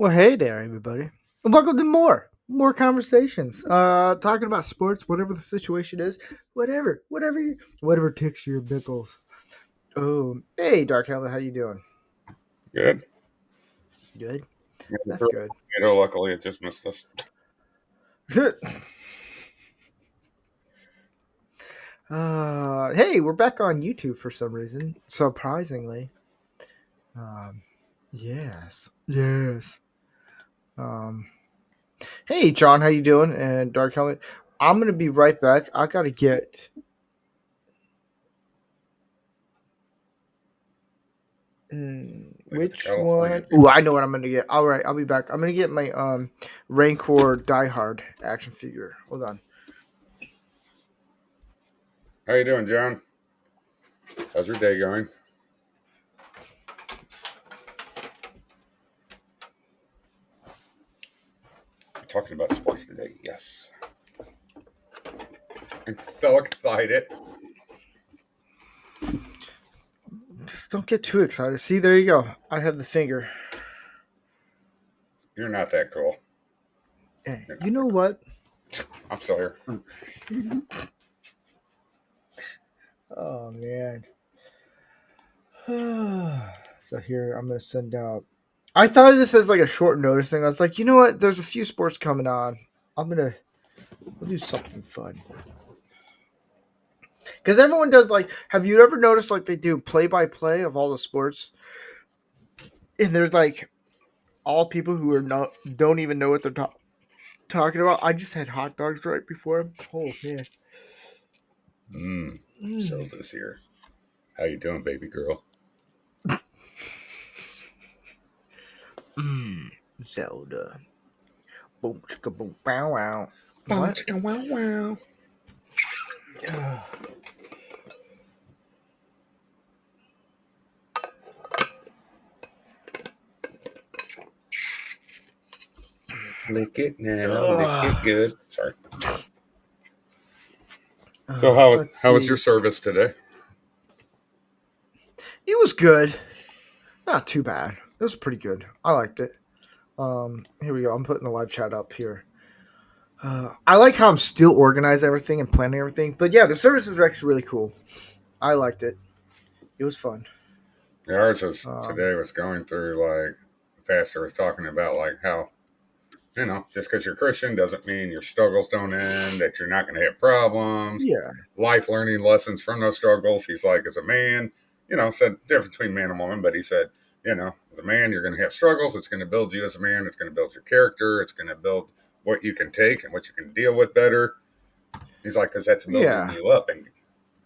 Well, hey there, everybody. And welcome to more conversations. Talking about sports, whatever the situation is, whatever ticks your bickles. Oh, hey, Dark Helmet, how you doing? Good. Good. Yeah, the That's girl good. tornado, luckily, it just missed us. Hey, we're back on YouTube for some reason, surprisingly. Um, yes. Um, hey, John, how you doing? And Dark Helmet, I'm gonna be right back. I gotta get. Leave it to Which California one? people. Ooh, I know what I'm gonna get. All right, I'll be back. I'm gonna get my Rancor Die Hard action figure. Hold on. How you doing, John? How's your day going? We're talking about sports today. Yes. I'm so excited. Just don't get too excited. See, there you go. I have the finger. You're not that cool. Hey, You're you not know that what? cool. I'm still here. Oh man. So here I'm gonna send out. I thought of this as like a short notice thing. I was like, you know what? There's a few sports coming on. We'll do something fun. Because everyone does like. Have you ever noticed like they do play by play of all the sports, and they're like all people who are not don't even know what they're talking about. I just had hot dogs right before. Oh man. Mm. Zelda's here. How you doing, baby girl? Zelda. Boom chicka boom bow wow. Boom, What? chicka, wow, wow. Lick it now. Lick it good. Sorry. So Let's how was see. your service today? It was good. Not too bad. It was pretty good. I liked it. Here we go. I'm putting the live chat up here. I like how I'm still organizing everything and planning everything. But yeah, the service was actually really cool. I liked it. It was fun. Yeah, ours was Um, today was going through like the pastor was talking about like how just because you're Christian doesn't mean your struggles don't end, that you're not going to have problems, yeah. life learning lessons from those struggles. He's like, as a man, said difference between man and woman, but he said, as a man, you're going to have struggles. It's going to build you as a man. It's going to build your character. It's going to build what you can take and what you can deal with better. He's like, because that's building Yeah. you up. And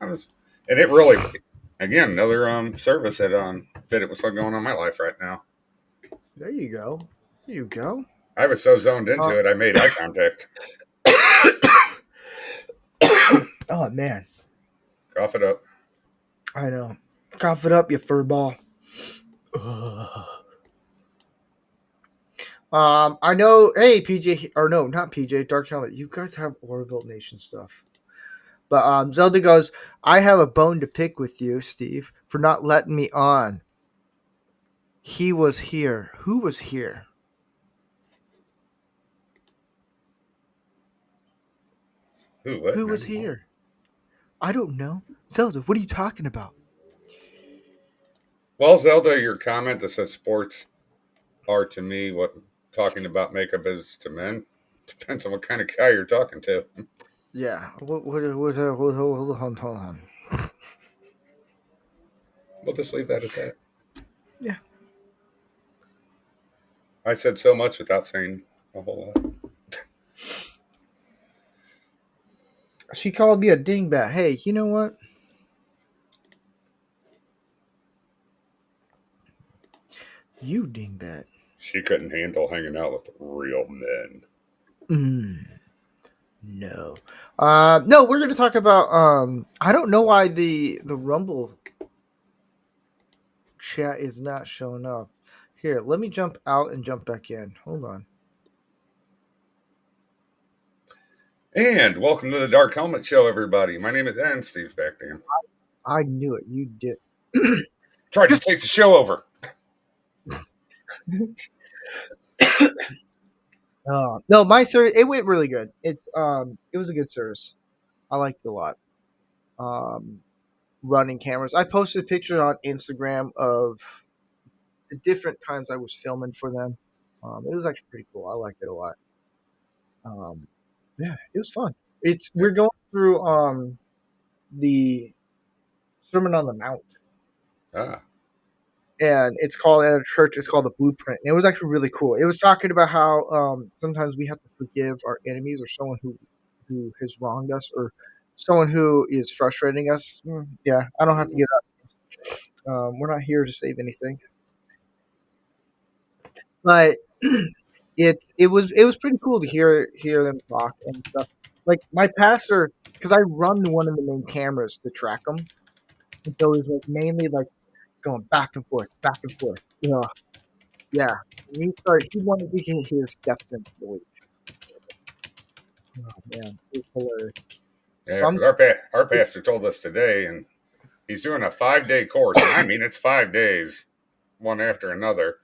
I was, and it really, again, another service that fitted with what's going on in my life right now. There you go. There you go. I was so zoned Uh, into it, I made eye contact. oh man, Cough it up. I know. Cough it up, you fur ball. Ugh. I know. Hey, PJ, or no, not PJ. Dark Helmet. You guys have Orville Nation stuff, but Zelda goes. I have a bone to pick with you, Steve, for not letting me on. He was here. Who was here? Ooh, what? Who was here? I don't know. Zelda, what are you talking about? Well, Zelda, your comment that says sports are to me what talking about makeup is to men depends on what kind of guy you're talking to. Yeah. Hold on. We'll just leave that at that. Yeah. I said so much without saying a whole lot. She called me a dingbat. Hey, you know what? You dingbat. She couldn't handle hanging out with real men. No. No, we're gonna talk about I don't know why the Rumble chat is not showing up. Here, let me jump out and jump back in. Hold on. And welcome to the Dark Helmet Show, everybody. My name is and Steve's back there. I knew it. You did. Tried to take the show over. No, my service it went really good. It was a good service. I liked it a lot. Um, Running cameras. I posted a picture on Instagram of the different times I was filming for them. It was actually pretty cool. I liked it a lot. Um, yeah, it was fun. It's Yeah. we're going through the Sermon on the Mount, Ah, and it's called at a church. It's called the Blueprint, and it was actually really cool. It was talking about how sometimes we have to forgive our enemies or someone who has wronged us or someone who is frustrating us. Yeah, I don't have to get up. We're not here to save anything, but it was pretty cool to hear them talk and stuff. Like my pastor, because I run one of the main cameras to track them, and so it was like mainly like going back and forth, back and forth. Yeah. And he wanted to get his steps in for the week. Oh man, it's hilarious. yeah. So I'm Because our pastor told us today, and he's doing a 5 day course, and I mean it's 5 days, one after another,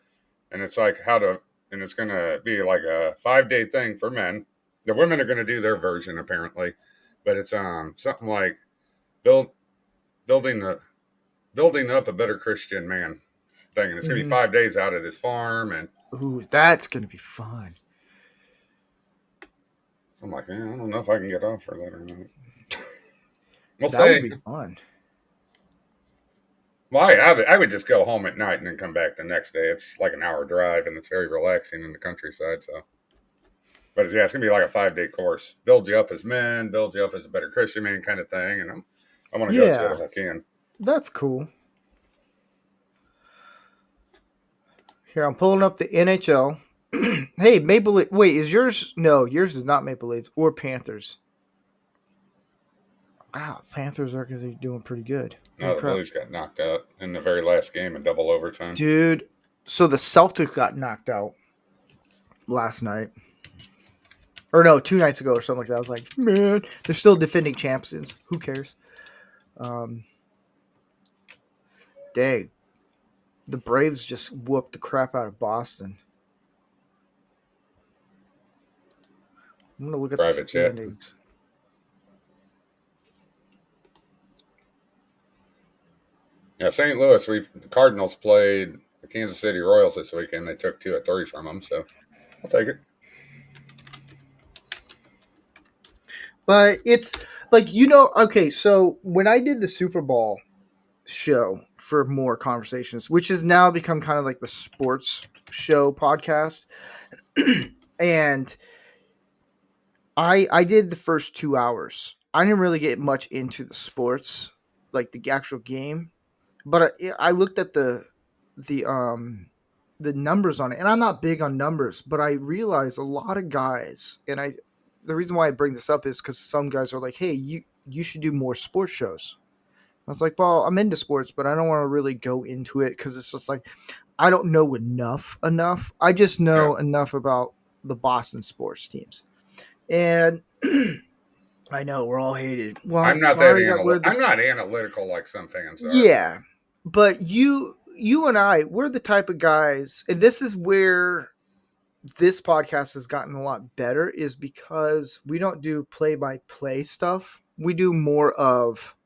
and it's like and it's gonna be like a 5 day thing for men. The women are gonna do their version apparently, but it's something like build building the building up a better Christian man thing, and it's gonna be mhm. 5 days out at his farm, and Ooh, that's gonna be fun. so I'm like, I don't know if I can get off for that or not. We'll That would say, be fun. well, I would just go home at night and then come back the next day. It's like an hour drive, and it's very relaxing in the countryside. So, but yeah, it's gonna be like a 5 day course. Build you up as men, build you up as a better Christian man, kind of thing. And I want to go to it Yeah, if I can. that's cool. Here, I'm pulling up the NHL. Hey, Maple Leaf. Wait, is yours? No, yours is not Maple Leafs or Panthers. Wow, Panthers are because they're doing pretty good. Holy No, the crap, Blues got knocked out in the very last game in double overtime. dude! So the Celtics got knocked out last night, or no, 2 nights ago or something like that. I was like, man, they're still defending champions. Who cares? Um, Dang, the Braves just whooped the crap out of Boston. I'm gonna look at the Private jet. standings. Yeah, St. Louis. The Cardinals played the Kansas City Royals this weekend. They took 2 of 3 from them, so I'll take it. But it's like okay. So when I did the Super Bowl show for more conversations, which has now become kind of like the sports show podcast, and I did the first 2 hours. I didn't really get much into the sports, like the actual game, but I looked at the the numbers on it, and I'm not big on numbers, but I realized a lot of guys, and the reason why I bring this up is because some guys are like, hey, you should do more sports shows. I was like, well, I'm into sports, but I don't want to really go into it because it's just like I don't know enough. I just Yeah, know enough about the Boston sports teams, and I know we're all hated. Well, I'm not that sorry that we're the I'm not analytical like some fans are. yeah, but you and I, we're the type of guys, and this is where this podcast has gotten a lot better, is because we don't do play by play stuff. We do more of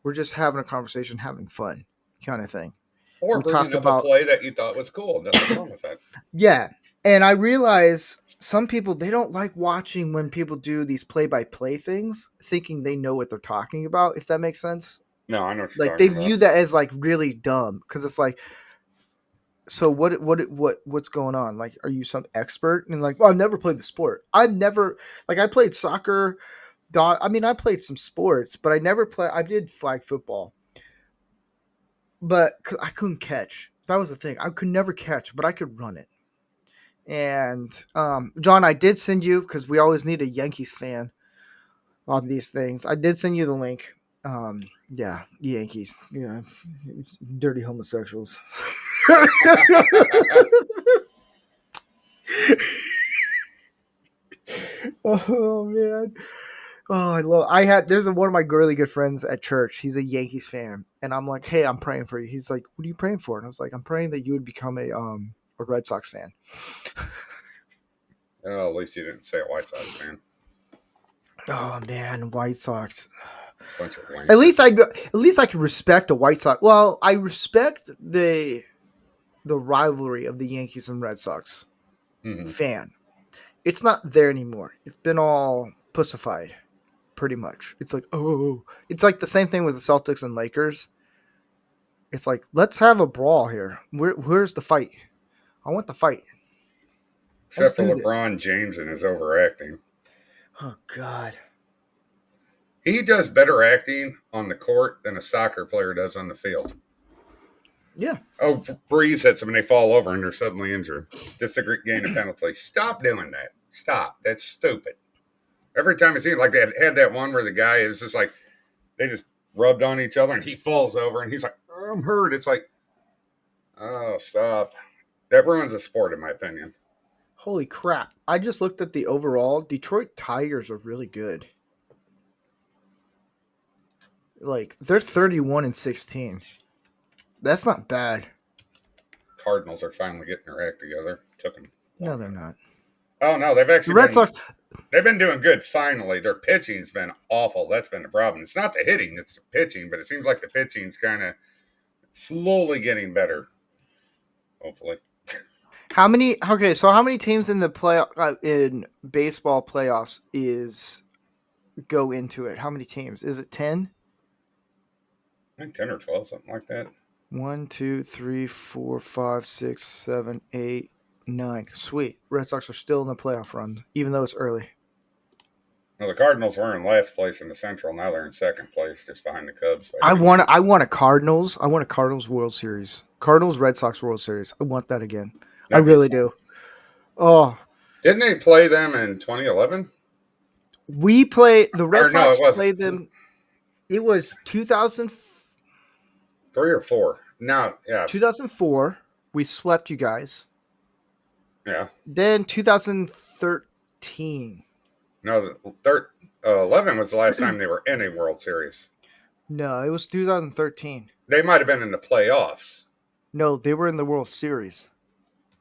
we're just having a conversation, having fun, kind of thing. Or We talk bringing up a about play that you thought was cool. Nothing wrong with that. yeah, and I realize some people they don't like watching when people do these play by play things, thinking they know what they're talking about. If that makes sense, No, I know what you're like they talking about. view that as like really dumb because it's like, so what's going on? Like, are you some expert? And like, well, I've never played the sport. I've never like I played soccer. I mean, I played some sports, but I never play. I did flag football, but I couldn't catch. That was the thing. I could never catch, but I could run it. And John, I did send you because we always need a Yankees fan on these things. I did send you the link. Yeah, Yankees. Yeah, dirty homosexuals. Oh man. Oh, I love. There's one of my really good friends at church. He's a Yankees fan, and I'm like, hey, I'm praying for you. He's like, what are you praying for? And I was like, I'm praying that you would become a Red Sox fan. Well, at least you didn't say a White Sox fan. Oh man, White Sox. Bunch of At wankers. least I can respect the White Sox. Well, I respect the rivalry of the Yankees and Red Sox Mm-hmm. fan. It's not there anymore. It's been all pussified, pretty much. It's like, oh, it's like the same thing with the Celtics and Lakers. It's like, let's have a brawl here. Where's the fight? I want the fight. Let's Except for do this. LeBron James and his overacting. Oh God. He does better acting on the court than a soccer player does on the field. Yeah. Oh, Breeze hits them and they fall over and they're suddenly injured. Just to gain a penalty. Stop doing that. Stop. That's stupid. Every time I see it, like they had that one where the guy is just like, they just rubbed on each other and he falls over and he's like, oh, I'm hurt. It's like, oh, stop. That ruins the sport, in my opinion. Holy crap. I just looked at the overall. Detroit Tigers are really good. Like, they're 31-16. That's not bad. Cardinals are finally getting their act together. Took them. No, they're not. Oh, no, they've actually The Red Sox. They've been doing good finally. Their pitching's been awful. That's been the problem. It's not the hitting, it's the pitching, but it seems like the pitching's kind of slowly getting better. Hopefully. How many teams in the in baseball playoffs go into it? How many teams? Is it 10? I think 10 or 12, something like that. 1, 2, 3, 4, 5, 6, 7, 8, 9. Sweet. Red Sox are still in the playoff run, even though it's early. Well, the Cardinals were in last place in the Central. Now they're in second place, just behind the Cubs. I want a Cardinals. I want a Cardinals World Series. Cardinals Red Sox World Series. I want that again. I really do. Oh, didn't they play them in 2011? The Red Sox played them. It was 2003 or 4. No, yeah. 2004. We swept you guys. Yeah. Then 2013. No, 11 was the last time they were in a World Series. No, it was 2013. They might have been in the playoffs. No, they were in the World Series.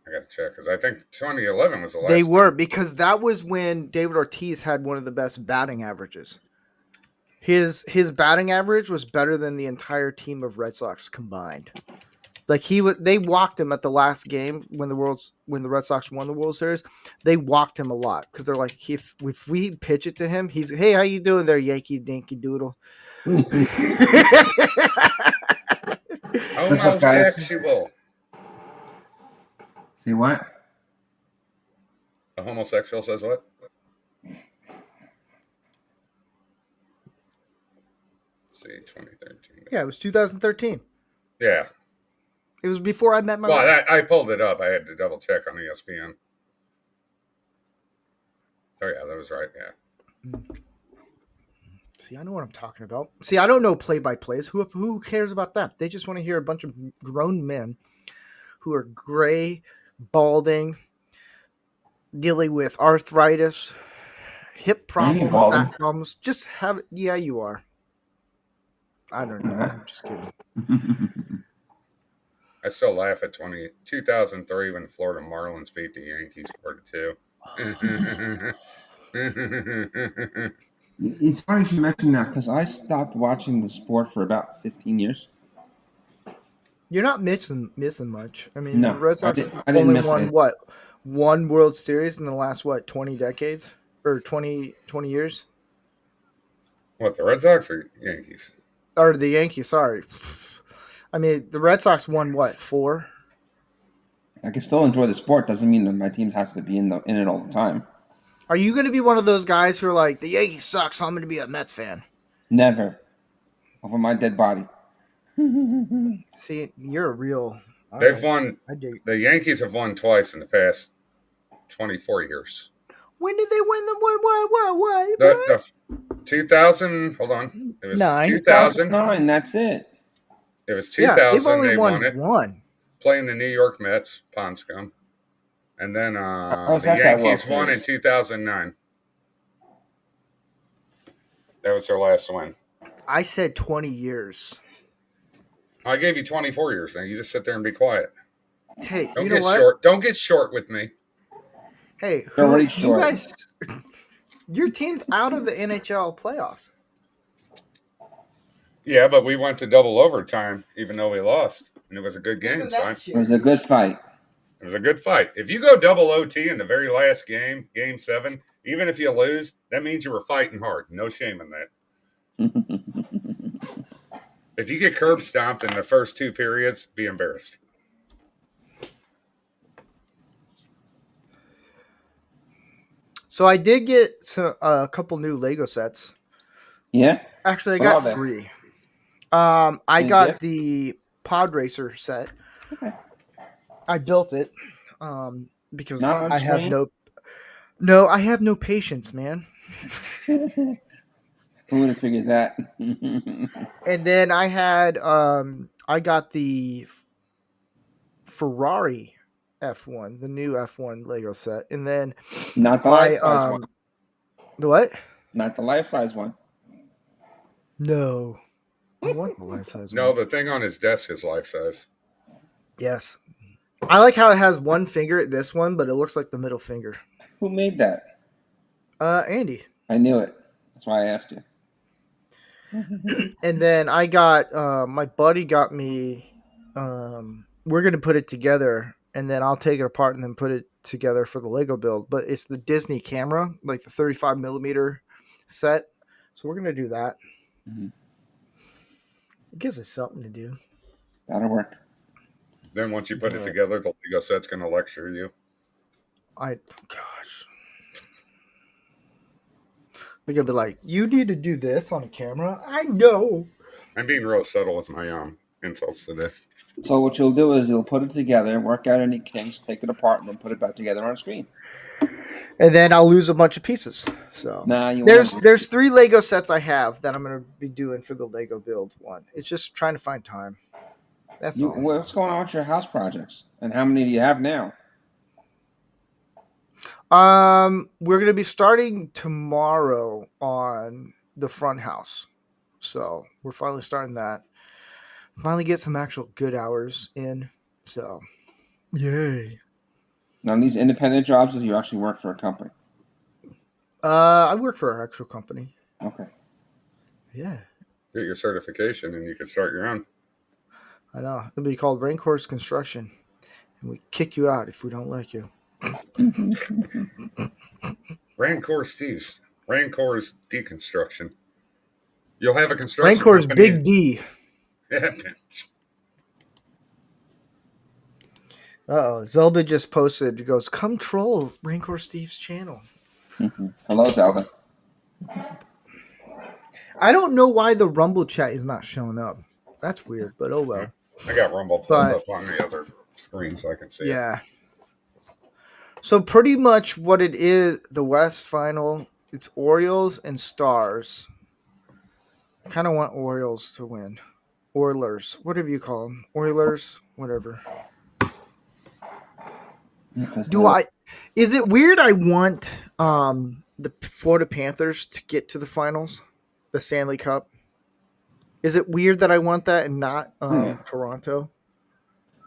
I got to check because I think 2011 was the last. They were, because that was when David Ortiz had one of the best batting averages. His batting average was better than the entire team of Red Sox combined. Like they walked him at the last game when the Red Sox won the World Series. They walked him a lot because they're like, if we pitch it to him, he's, hey, how you doing there, Yankee Dinky Doodle? Homosexual. See what? A homosexual says what? Let's see, 2013. Yeah, it was 2013. Yeah. It was before I met my wife. Well, I pulled it up. I had to double check on ESPN. Oh, yeah, that was right. Yeah. See, I know what I'm talking about. See, I don't know play-by-plays. Who cares about that? They just want to hear a bunch of grown men who are gray, balding, dealing with arthritis, hip problems, back problems. Just have it. Yeah, you are. I don't know. I'm just kidding. I still laugh at 2003 when the Florida Marlins beat the Yankees 4-2. It's funny you should mention that because I stopped watching the sport for about 15 years. You're not missing much. I mean, no, the Red Sox I didn't only miss won it. one World Series in the last 20 decades or 20 years? What, the Red Sox or Yankees? Or the Yankees, sorry. I mean, the Red Sox won 4? I can still enjoy the sport. Doesn't mean that my team has to be in it all the time. Are you going to be one of those guys who are like, the Yankees suck, so I'm going to be a Mets fan? Never. Over my dead body. See, you're a real... They've won... The Yankees have won twice in the past 24 years. When did they win the what? The 2000... Hold on. It was 2009, that's it. It was 2000. They've only won it. One. Playing the New York Mets, Pond Scum. And then the Yankees won in 2009. That was their last win. I said 20 years. I gave you 24 years. Now you just sit there and be quiet. Hey, Don't you know get what? short. Don't get short with me. Hey, They're already you short. guys, your team's out of the NHL playoffs. Yeah, but we went to double overtime, even though we lost, and it was a good game. Isn't So that It was a good fight. it was a good fight. If you go double OT in the very last game, game 7, even if you lose, that means you were fighting hard. No shame in that. If you get curb stomped in the first 2 periods, be embarrassed. So I did get a couple new Lego sets. Yeah. Actually, I What are got they? 3. I Any got gift? the Pod Racer set. Okay. I built it because Not on I have screen? I have no patience, man. Who would have figured that? And then I got the Ferrari F1, the new F1 Lego set, and then Not the my life size one. the what? Not the life size one. No, I want the life size No, one. the thing on his desk is life size. Yes, I like how it has one finger at this one, but it looks like the middle finger. Who made that? Andy. I knew it. That's why I asked you. And then I got my buddy got me. We're gonna put it together, and then I'll take it apart and then put it together for the Lego build. But it's the Disney camera, like the 35 millimeter set. So we're gonna do that. Mhm. It gives us something to do. That'll work. Then once you put it But together, the Lego set's going to lecture you. gosh, they're gonna be like, "You need to do this on a camera." I know. I'm being real subtle with my insults today. So what you'll do is you'll put it together, work out any kinks, take it apart, and then put it back together on screen. And then I'll lose a bunch of pieces. So Nah, you there's won't. 3 Lego sets I have that I'm gonna be doing for the Lego build one. It's just trying to find time. That's all. What's going on with your house projects? And how many do you have now? We're gonna be starting tomorrow on the front house, so we're finally starting that. Finally, get some actual good hours in. So, yay! Now, these independent jobs, or do you actually work for a company? I work for our actual company. Okay. Yeah, Get your certification and you can start your own. I know. It'll be called Rancorst Construction, and we kick you out if we don't like you. Rancor's deconstruction. You'll have a construction Rancor's company. Big D. Oh, Zelda just posted. It goes, "Come troll Rancor Steve's channel." Hello, Zelda. I don't know why the Rumble chat is not showing up. That's weird, but oh well. I got Rumble pulled up on the other screen so I can see it. Yeah. So pretty much what it is, the West Final, it's Orioles and Stars. I kind of want Orioles to win. Oilers, whatever you call them. Oilers, whatever. Is it weird I want the Florida Panthers to get to the finals? The Stanley Cup? Is it weird that I want that and not Toronto?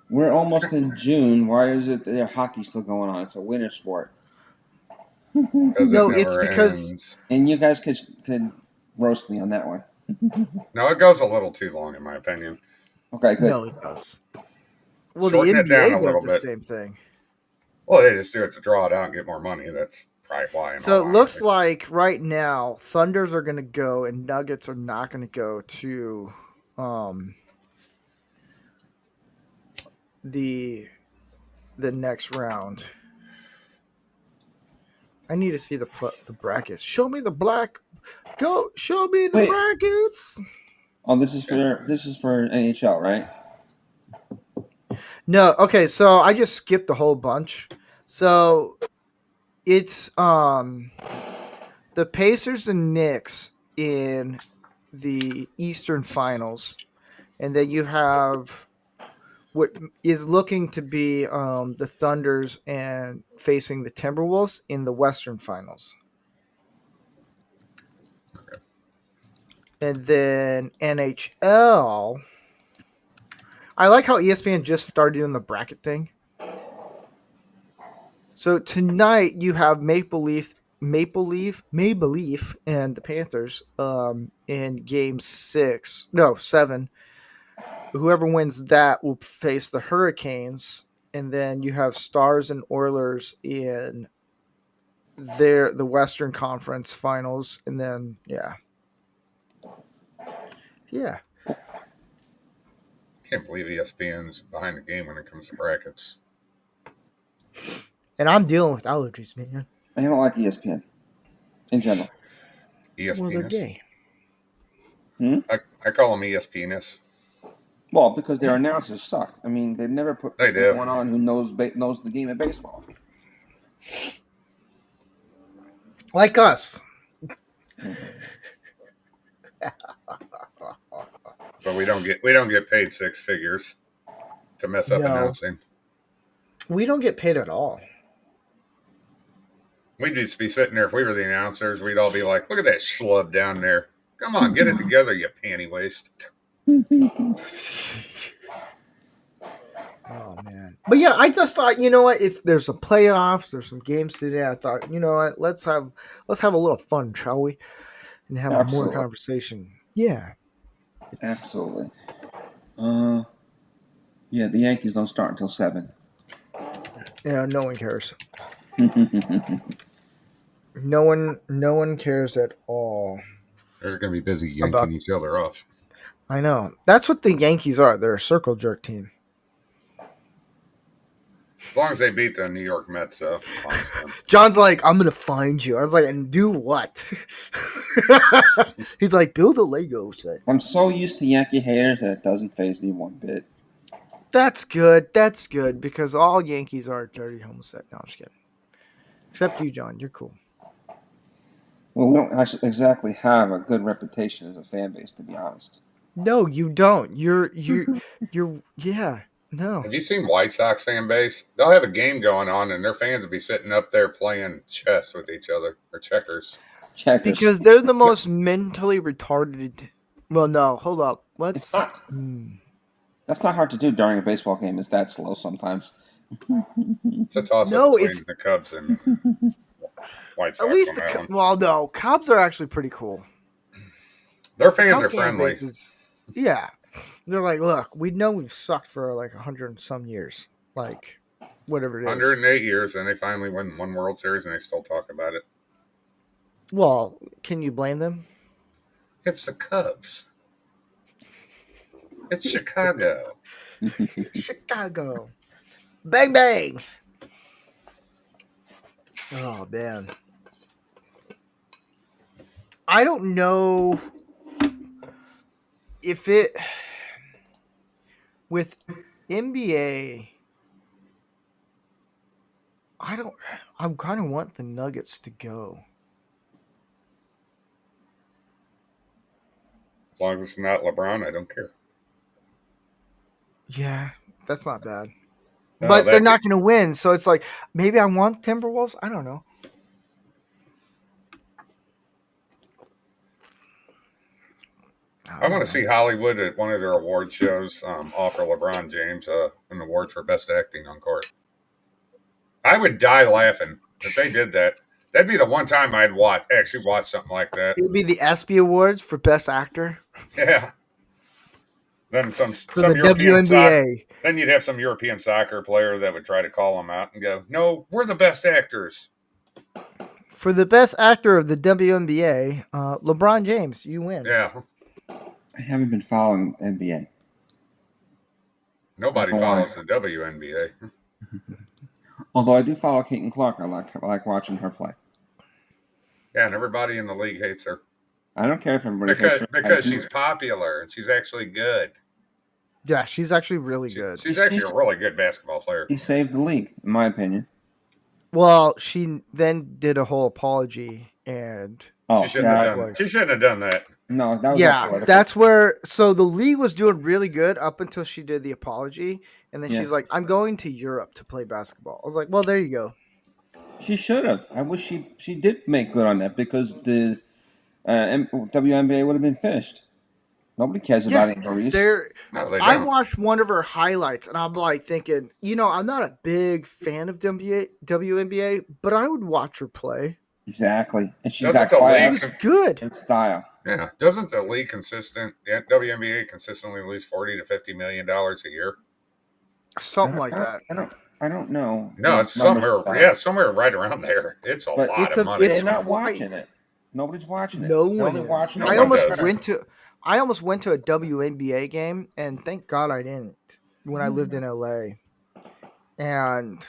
We're almost in June. Why is it their hockey's still going on? It's a winter sport. Because No, it it's never because- ends. And you guys could roast me on that one. No, it goes a little too long in my opinion. Okay, good. No, it does. Well, Shorten the it down a NBA little does the bit. same thing. Well, they just do it to draw it out and get more money. That's probably why. So it looks like right now Thunders are going to go and Nuggets are not going to go to the next round. I need to see the brackets. Show me the black. Go show me the Wait. brackets. Oh, this is for NHL, right? No, okay, so I just skipped a whole bunch. So it's the Pacers and Knicks in the Eastern Finals, and then you have what is looking to be the Thunders and facing the Timberwolves in the Western Finals. Okay. And then NHL. I like how ESPN just started doing the bracket thing. So tonight you have Maple Leaf, and the Panthers in game 6. No, 7. Whoever wins that will face the Hurricanes, and then you have Stars and Oilers in the Western Conference Finals, and then yeah. Can't believe ESPN's behind the game when it comes to brackets. And I'm dealing with allergies, man. I don't like ESPN in general. Well, they're ESPNess. gay. I call them ESPNess. Well, because their announcers suck. I mean, they never put They do. one on who knows the game of baseball. Like us. But we don't get paid 6 figures to mess up No. announcing. We don't get paid at all. We'd just be sitting there. If we were the announcers, we'd all be like, look at that schlub down there. Come on, get it together, you panty waste. Oh man. But yeah, I just thought, you know what, there's some playoffs, there's some games today. I thought, you know what, let's have a little fun, shall we? And have Absolutely. more conversation. Yeah. Absolutely. Yeah, the Yankees don't start until 7. Yeah, no one cares. No one cares at all. They're going to be busy yanking each other off. I know. That's what the Yankees are. They're a circle jerk team. As long as they beat the New York Mets, John's like, I'm going to find you. I was like, and do what? He's like, build a Lego set. I'm so used to Yankee haters that it doesn't faze me one bit. That's good. That's good because all Yankees are dirty homosexuals. No, I'm just kidding. Except you, John. You're cool. Well, we don't actually exactly have a good reputation as a fan base, to be honest. No, you don't. You're yeah. No. Have you seen White Sox fan base? They'll have a game going on, and their fans will be sitting up there playing chess with each other or checkers. Because they're the most mentally retarded. Well, no, hold up. Let's. That's not hard to do during a baseball game. It's that slow sometimes. It's a toss-up between the Cubs and White Sox. At least no, Cubs are actually pretty cool. Their fans are friendly. Yeah. They're like, look, we know we've sucked for like 100 and some years. Like, whatever it is. 108 years, and they finally won one World Series, and they still talk about it. Well, can you blame them? It's the Cubs. It's Chicago. Chicago. Bang, bang. Oh, man. I don't know if it... With NBA, I kind of want the Nuggets to go. As long as it's not LeBron, I don't care. Yeah, that's not bad. No, but they're not going to win, so it's like, maybe I want Timberwolves? I don't know. I want to see Hollywood at one of their award shows offer LeBron James an award for best acting on court. I would die laughing if they did that. That'd be the one time I'd actually watch something like that. It'd be the ESPY Awards for best actor. Yeah. Then some the European WNBA. Then you'd have some European soccer player that would try to call them out and go, "No, we're the best actors." For the best actor of the WNBA, LeBron James, you win. Yeah. I haven't been following NBA. Nobody follows the WNBA. Although I do follow Caitlin Clark. I like watching her play. Yeah, and everybody in the league hates her. I don't care if everybody hates her. Because she's popular and she's actually good. Yeah, she's actually really good. She's actually a really good basketball player. She saved the league, in my opinion. Well, she then did a whole apology and... she shouldn't have done that. No, that was that's where. So the league was doing really good up until she did the apology, and then she's like, "I'm going to Europe to play basketball." I was like, "Well, there you go." She should have. I wish she did make good on that because the WNBA would have been finished. Nobody cares about injuries. No, they I don't. watched one of her highlights, and I'm like thinking, I'm not a big fan of WNBA, but I would watch her play. Exactly. And she's Doesn't got the league? She's class good. and style. Yeah, doesn't the league WNBA consistently lose $40 to $50 million a year? Something like that. I don't know. No, it's somewhere. Yeah, somewhere right around there. It's a But lot of money. They're not watching it. Nobody's watching it. No They're one only is. watching it. No I one almost does. went to a WNBA game, and thank God I didn't when I lived in LA. And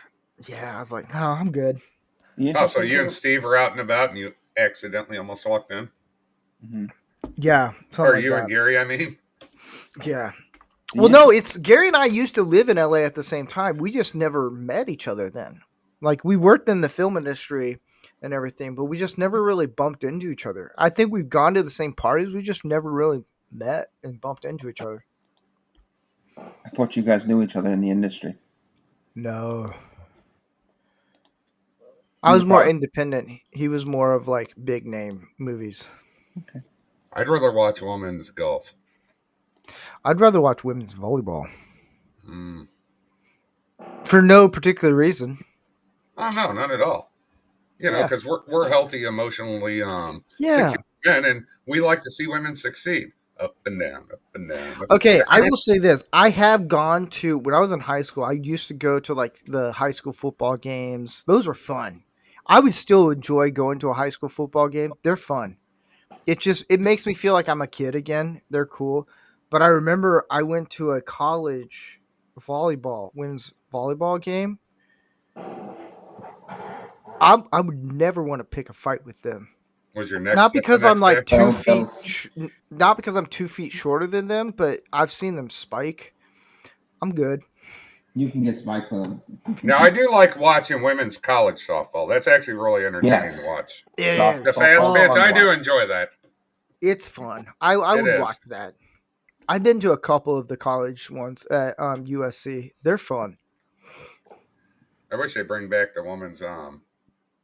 yeah, I was like, no, I'm good. Oh, so you and Steve are out and about, and you accidentally almost walked in? Mm-hmm. Yeah. Or Like you that. and Gary, I mean? Yeah. Well, no, it's Gary and I used to live in LA at the same time. We just never met each other then. Like, we worked in the film industry and everything, but we just never really bumped into each other. I think we've gone to the same parties. We just never really met and bumped into each other. I thought you guys knew each other in the industry. No. I was more independent. He was more of like big name movies. Okay. I'd rather watch women's golf. I'd rather watch women's volleyball. For no particular reason. Oh, no, not at all. Because we're healthy, emotionally secure men, and we like to see women succeed. Up and down, up and down. Okay, I will say this. I have gone to, when I was in high school, I used to go to like the high school football games. Those were fun. I would still enjoy going to a high school football game. They're fun. It makes me feel like I'm a kid again. They're cool. But I remember I went to a college women's volleyball game. I would never want to pick a fight with them. Was your next not because I'm like day? 2 feet, not because I'm 2 feet shorter than them, but I've seen them spike. I'm good. You can get spiked with them. Now, I do like watching women's college softball. That's actually really entertaining to watch. Yeah, the fast pitch, I do enjoy that. It's fun. I would watch that. I've been to a couple of the college ones at USC. They're fun. I wish they bring back the women's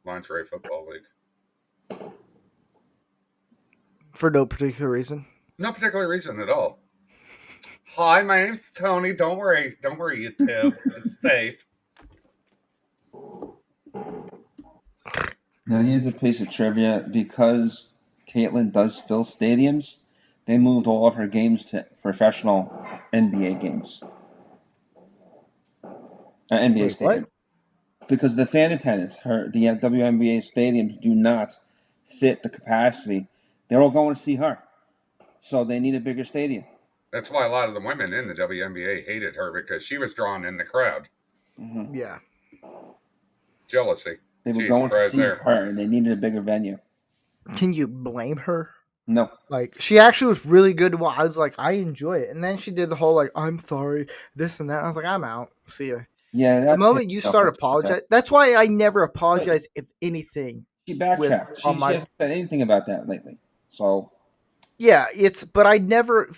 lingerie football league. For no particular reason. No particular reason at all. Hi, my name's Tony. Don't worry, YouTube. It's safe. Now here's a piece of trivia. Because Caitlin does fill stadiums, they moved all of her games to professional NBA games. NBA stadium. Because of the fan attendance, the WNBA stadiums do not fit the capacity. They're all going to see her, so they need a bigger stadium. That's why a lot of the women in the WNBA hated her, because she was drawing in the crowd. Mm-hmm. Yeah. Jealousy. They were going to see her, and they needed a bigger venue. Can you blame her? No. Like, she actually was really good to watch. I was like, I enjoy it. And then she did the whole, like, I'm sorry, this and that. I was like, I'm out. See ya. Yeah. The moment you start apologizing, that's why I never apologize if anything. She backtracked. She hasn't said anything about that lately. So. Yeah, but I never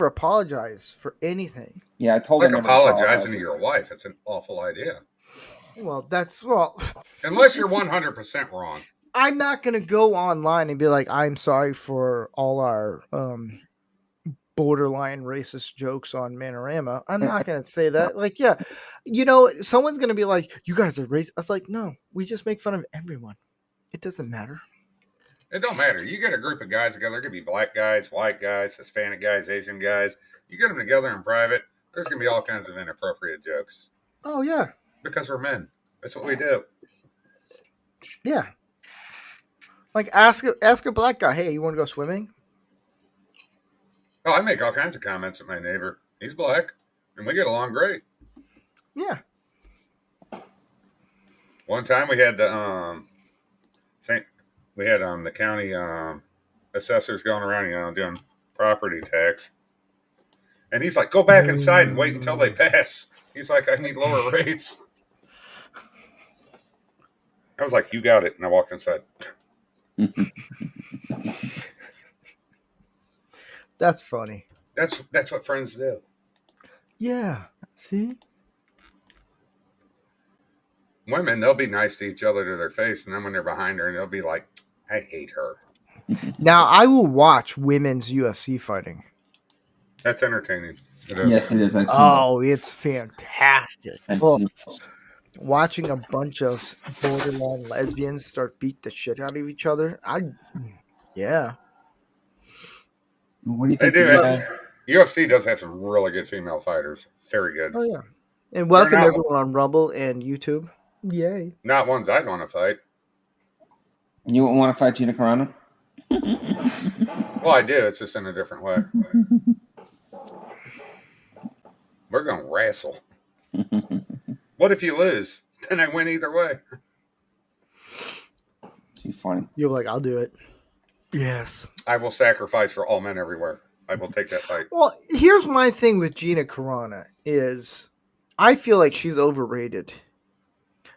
apologize for anything. Yeah, I told her. Like apologizing to your wife. It's an awful idea. Well, unless you're 100% wrong. I'm not going to go online and be like, I'm sorry for all our borderline racist jokes on Manorama. I'm not going to say that. Like, yeah, someone's going to be like, you guys are racist. I was like, no, we just make fun of everyone. It doesn't matter. It don't matter. You get a group of guys together. There could be black guys, white guys, Hispanic guys, Asian guys. You get them together in private, there's going to be all kinds of inappropriate jokes. Oh, yeah. Because we're men. That's what we do. Yeah. Like, ask a black guy, hey, you want to go swimming? Oh, I make all kinds of comments at my neighbor. He's black, and we get along great. Yeah. One time we had the the county assessors going around, doing property tax. And he's like, go back inside and wait until they pass. He's like, I need lower rates. I was like, you got it. And I walked inside. That's funny. That's what friends do. Yeah. See? Women, they'll be nice to each other to their face, and then when they're behind her, and they'll be like, I hate her. Now, I will watch women's UFC fighting. That's entertaining. It is. Yes, it is. I've seen that. Oh, it's fantastic. I've Oh, seen those. watching a bunch of borderline lesbians start beat the shit out of each other. Yeah. What do you They think? do. But UFC does have some really good female fighters. Very good. oh yeah. And They're welcome not everyone on Rumble and YouTube. Yay. not ones I'd want to fight. You wouldn't want to fight Gina Carano? Well, I do. It's just in a different way. We're gonna wrestle. What if you lose? Then I win either way. She's funny. You're like, I'll do it. Yes. I will sacrifice for all men everywhere. I will take that fight. Well, here's my thing with Gina Carano is I feel like she's overrated.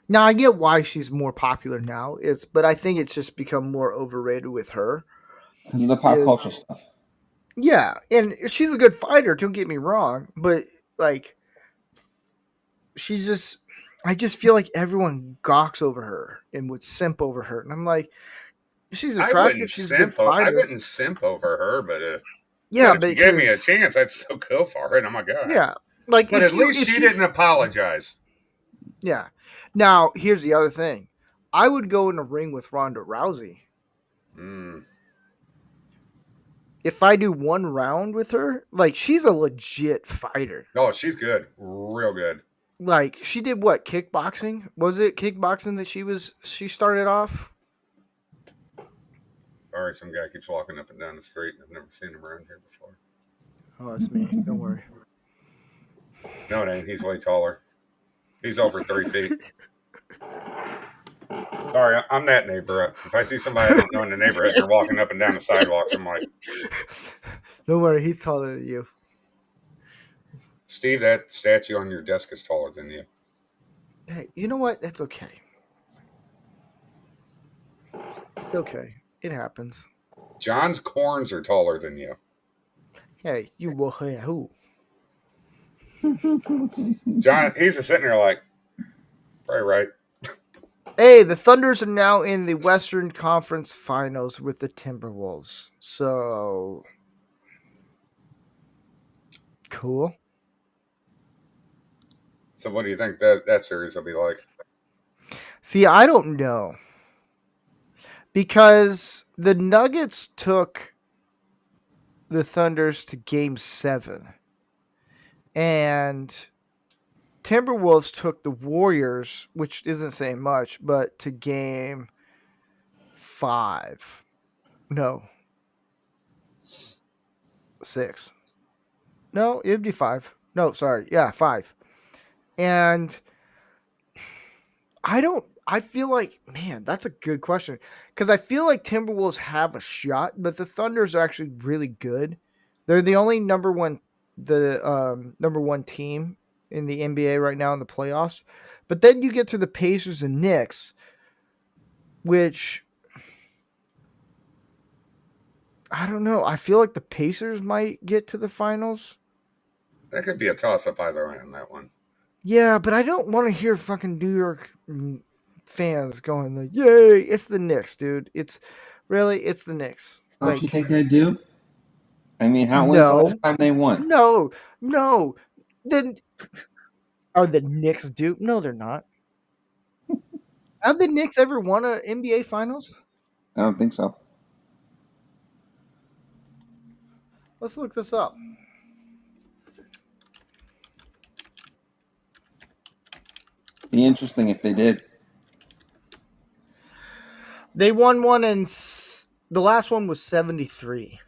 Now I get why she's more popular now. But I think it's just become more overrated with her. Because of the pop culture stuff. Yeah, and she's a good fighter, don't get me wrong, but like I just feel like everyone gawks over her and would simp over her. And I'm like, she's attractive, she's a good fighter. I wouldn't simp over her, but if you gave me a chance, I'd still go for it. Oh my god. Yeah. Like, but at least she didn't apologize. Yeah. Now, here's the other thing. I would go in a ring with Ronda Rousey. If I do one round with her, like, she's a legit fighter. Oh, she's good. Real good. Like, she did what? Kickboxing? Was it kickboxing that she started off? Sorry, some guy keeps walking up and down the street. I've never seen him around here before. Oh, that's me. Don't worry. No, it ain't. He's way taller. He's over 3 feet. Sorry, I'm that neighbor. If I see somebody I don't know in the neighborhood, they're walking up and down the sidewalks, I'm like, don't worry, he's taller than you. Steve, that statue on your desk is taller than you. Hey, you know what? That's okay. It's okay. It happens. John's corns are taller than you. Hey, you will. Hey, who? John, he's just sitting there like, right. Hey, the Thunders are now in the Western Conference Finals with the Timberwolves. So, cool. So what do you think that series will be like? See, I don't know. Because the Nuggets took the Thunders to Game 7. And Timberwolves took the Warriors, which isn't saying much, but to Game 5. No. 6. No, it'd be 5. No, sorry. Yeah, 5. And I feel like, man, that's a good question. Because I feel like Timberwolves have a shot, but the Thunders are actually really good. They're the only number one team in the NBA right now in the playoffs. But then you get to the Pacers and Knicks, which I don't know. I feel like the Pacers might get to the finals. That could be a toss-up either way on that one. Yeah, but I don't want to hear fucking New York fans going like, "Yay, it's the Knicks, dude." It's the Knicks. Don't you think they do? I mean, when's the last time they won? No. Then are the Knicks due? No, they're not. Have the Knicks ever won an NBA Finals? I don't think so. Let's look this up. Be interesting if they did. They won one the last one was 73.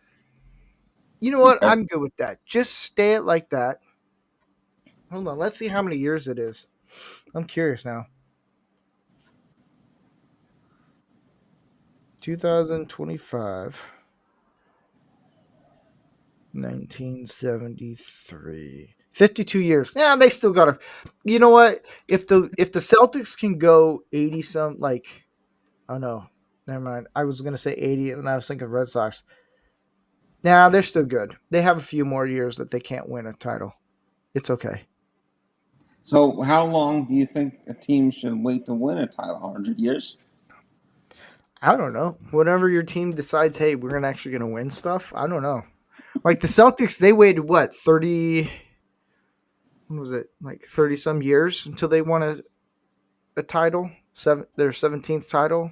You know what? Okay. I'm good with that. Just stay it like that. Hold on. Let's see how many years it is. I'm curious now. 2025. 1973. 52 years. Yeah, they still got to. You know what? If the Celtics can go 80 some, like, oh no, never mind. I was gonna say 80, and I was thinking Red Sox. Nah, they're still good. They have a few more years that they can't win a title. It's okay. So, how long do you think a team should wait to win a title? 100 years? I don't know. Whenever your team decides, hey, we're actually gonna win stuff. I don't know. Like the Celtics, they waited what 30? When was it? Like 30 some years until they won a title. Their 17th title.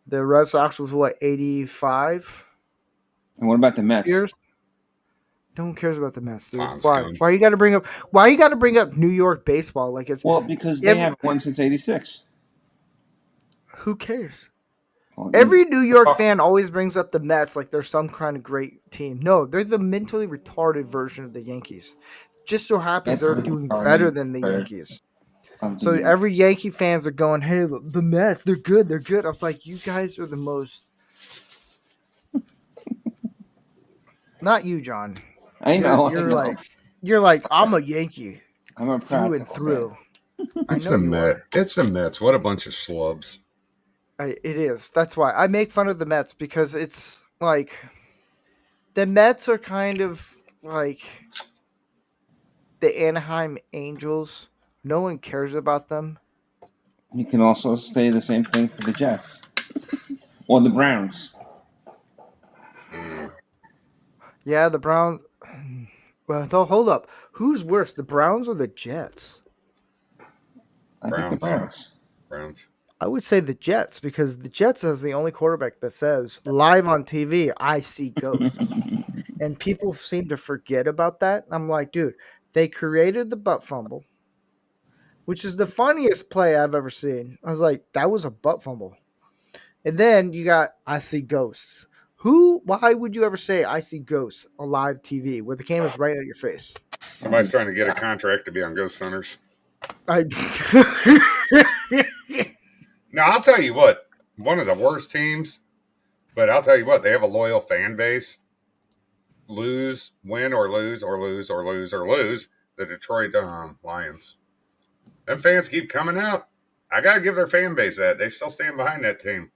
The Red Sox was what 85 And what about the Mets? years. No one cares about the Mets, dude. Pound Why? scum. Why you got to bring up? Why you got to bring up New York baseball? Like it's Well, because they every, haven't won since '86. who cares? Well, Every New York fan always brings up the Mets like they're some kind of great team. No, they're the mentally retarded version of the Yankees. Just so happens they're doing better than the Yankees. So every Yankee fans are going, "Hey, the Mets, they're good, they're good." I was like, "You guys are the most." Not you, John. I know. You're like, I'm a Yankee I'm a through and through. I It's know the you Mets. are. It's the Mets. What a bunch of schlubs. It is. That's why I make fun of the Mets because it's like the Mets are kind of like the Anaheim Angels. No one cares about them. You can also say the same thing for the Jets or the Browns. Yeah, the Browns. Well, hold up. Who's worse, the Browns or the Jets? I think the Browns. Browns. I would say the Jets because the Jets is the only quarterback that says live on TV, "I see ghosts," and people seem to forget about that. I'm like, dude, they created the butt fumble, which is the funniest play I've ever seen. I was like, that was a butt fumble, and then you got "I see ghosts." Who? Why would you ever say "I see ghosts" on live TV where the camera's right at your face? Somebody's trying to get a contract to be on Ghost Hunters. I. Now, I'll tell you what, one of the worst teams, but I'll tell you what, they have a loyal fan base. Win or lose, or lose, or lose, or lose, the Detroit Lions. Them fans keep coming out. I got to give their fan base that. They still stand behind that team.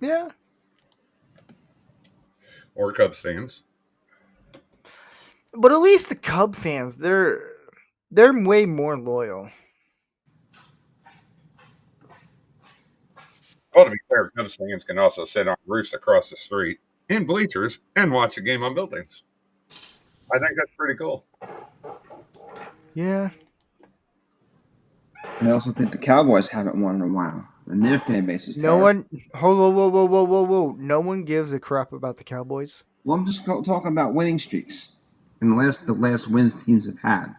Yeah. Or Cubs fans. But at least the Cub fans, they're way more loyal. Well, to be fair, Cubs fans can also sit on roofs across the street in bleachers and watch a game on buildings. I think that's pretty cool. Yeah. I also think the Cowboys haven't won in a while, and their fan base is No terrible. one. Whoa. No one gives a crap about the Cowboys. Well, I'm just talking about winning streaks and the last wins teams have had.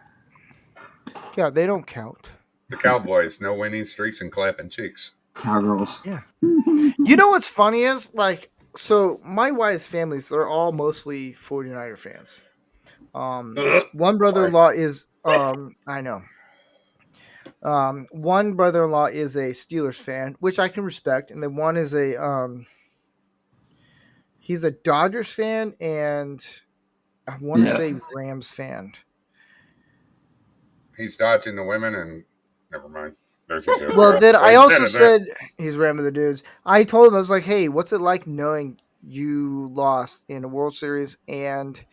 Yeah, they don't count. The Cowboys, no winning streaks and clapping cheeks. Cowgirls. Yeah. You know what's funny is like so my wife's families they're all mostly 49er fans. One brother-in-law is I know. One brother-in-law is a Steelers fan, which I can respect, and then one is he's a Dodgers fan and I want to say Rams fan. He's dodging the women and never mind. There's a joke. Well, then I also that. said he's ramming the dudes. I told him I was like, "Hey, what's it like knowing you lost in a World Series and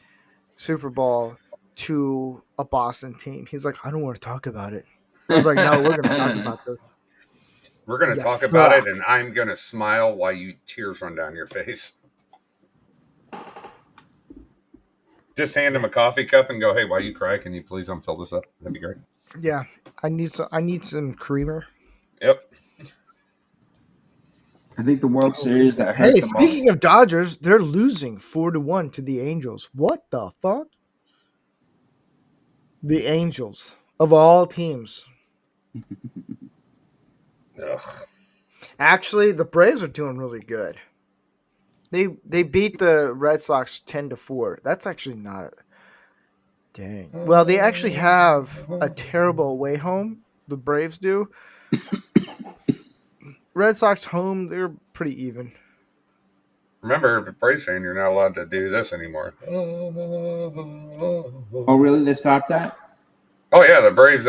Super Bowl to a Boston team?" He's like, "I don't want to talk about it." I was like, "No, we're going to talk about this. We're going to talk about it, and I'm going to smile while you tears run down your face. Just hand him a coffee cup and go, "Hey, while you cry, can you please unfill this up? That'd be great." Yeah, I need some creamer. Yep. I think the World Series that hurt Hey, the speaking of Dodgers, they're losing 4-1 to the Angels. What the fuck? The Angels of all teams. Ugg. Actually, the Braves are doing really good. They beat the Red Sox 10-4. That's actually not dang. Well, they actually have a terrible away home. The Braves do. Red Sox home, they're pretty even. Remember, if you're a Braves fan, you're not allowed to do this anymore. Oh, really? They stopped that? Oh yeah, the Braves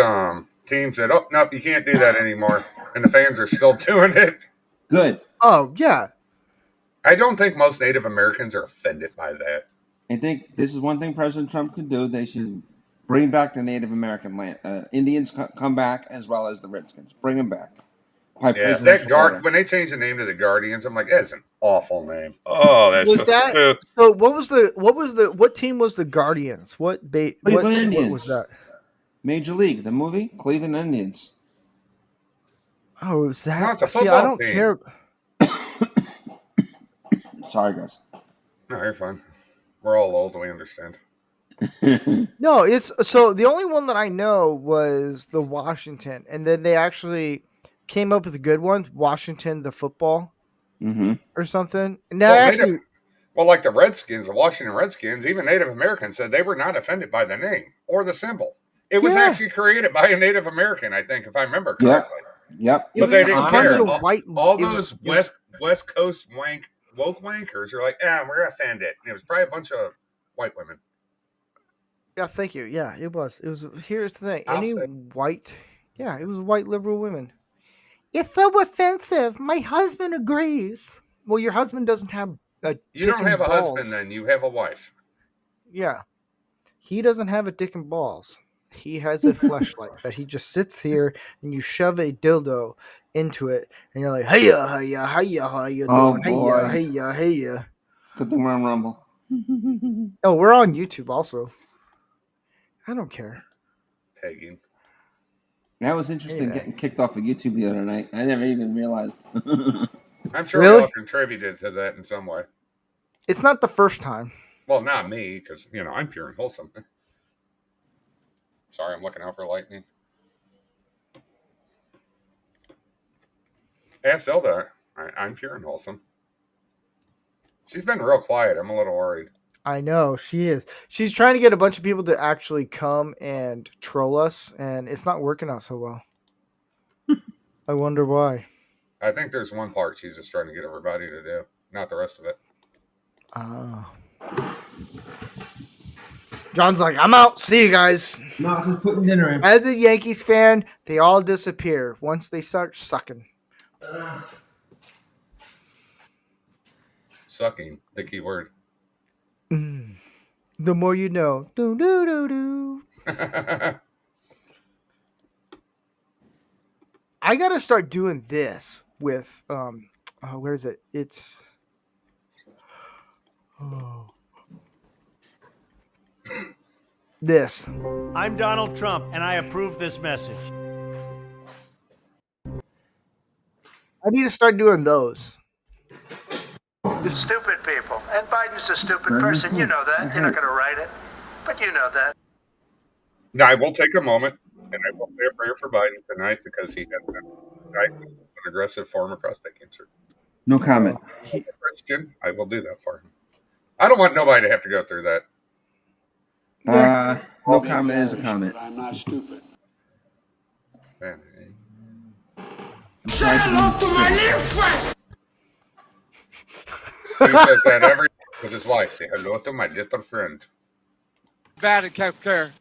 team said, "Oh nope, you can't do that anymore," and the fans are still doing it. Good. Oh yeah. I don't think most Native Americans are offended by that. I think this is one thing President Trump could do. They should bring back the Native American land. Indians come back as well as the Redskins. Bring them back. by Yeah, presidential order. when they changed the name to the Guardians, I'm like, that's an awful name. Oh, that's Was that so? What team was the Guardians? What Cleveland was Indians. that? Major League, the movie, Cleveland Indians. Oh, was that? No, it's a See, I football don't team. care. Sorry, guys. No, you're fine. We're all old. We understand. No, it's so the only one that I know was the Washington, and then they actually came up with a good one, Washington the football or something. And that well, like the Redskins, the Washington Redskins, even Native Americans said they were not offended by the name or the symbol. It was actually created by a Native American, I think, if I remember correctly. Yep. But they didn't care. All those West Coast woke wankers are like, we're offended. And it was probably a bunch of white women. Yeah, thank you. Yeah, it was. Here's the thing. It was white liberal women. It's so offensive. My husband agrees. Well, your husband doesn't have You don't have a husband, then. You have a wife. Yeah. He doesn't have a dick and balls. He has a fleshlight that he just sits here and you shove a dildo into it and you're like, hey-ya, hey-ya, hey-ya, how you doing? Hey-ya, hey-ya, hey-ya. Good thing we're on Rumble. Oh, we're on YouTube also. I don't care. Tagging. That was interesting getting kicked off of YouTube the other night. I never even realized. I'm sure we all contributed to that in some way. It's not the first time. Well, not me, because, I'm pure and wholesome. Sorry, I'm looking out for lightning. Ask Zelda. I'm pure and wholesome. She's been real quiet. I'm a little worried. I know, she is. She's trying to get a bunch of people to actually come and troll us, and it's not working out so well. I wonder why. I think there's one part she's just trying to get everybody to do, not the rest of it. Oh. John's like, I'm out. See you guys. No, just putting dinner in. As a Yankees fan, they all disappear once they start sucking. Sucking, the key word. The more you know. Do, do, do, do. I got to start doing this with, where is it? It's, this. I'm Donald Trump, and I approve this message. I need to start doing those. Stupid people. And Biden's a stupid person. You know that. You're not going to write it. But you know that. Now, I will take a moment, and I will say a prayer for Biden tonight because he has been diagnosed with an aggressive form of prostate cancer. No comment. Christian, I will do that for him. I don't want nobody to have to go through that. No comment is a comment. I'm not stupid. Man, Say hello to my little friend. Steve says that every with his wife. Say hello to my little friend. Bad at care.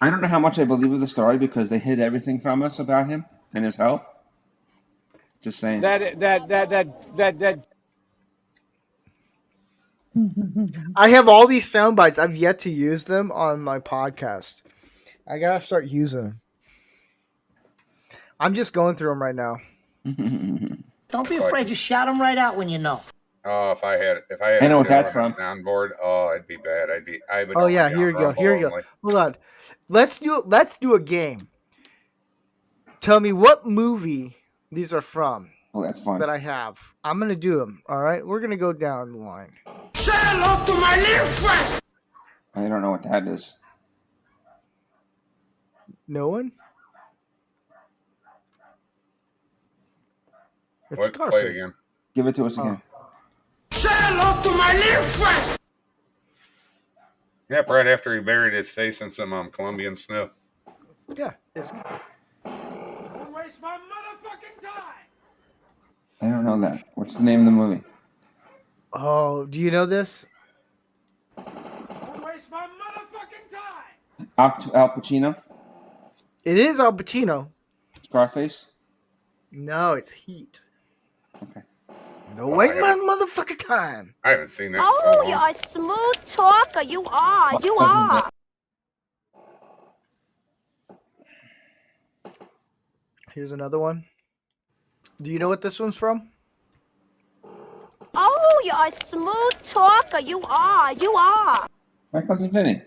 I don't know how much I believe of the story because they hid everything from us about him and his health. Just saying. That. I have all these sound bites. I've yet to use them on my podcast. I gotta start using them. I'm just going through them right now. Don't be afraid. Just shout them right out when you know. Oh, if I had I know what that's from. On board, it'd be bad. I would. Oh yeah, here you go. Here you go. Hold on. Let's do a game. Tell me what movie these are from. Oh, that's fun. That I have. I'm gonna do them. All right, we're gonna go down the line. Say hello to my little friend. I don't know what that is. No one. It's What? Play it again. Give it to us again. Say hello to my little friend. Yep, right after he buried his face in some Colombian snow. Yeah. It's... Don't waste my motherfucking time. I don't know that. What's the name of the movie? Oh, do you know this? Don't waste my motherfucking time. Al Pacino? It is Al Pacino. Scarface? No, it's Heat. Okay. No, wait my motherfucking time. I haven't seen that. Oh, you're a smooth talker. You are. You are. Here's another one. Do you know what this one's from? Oh, you're a smooth talker. You are. You are. My cousin Vinny.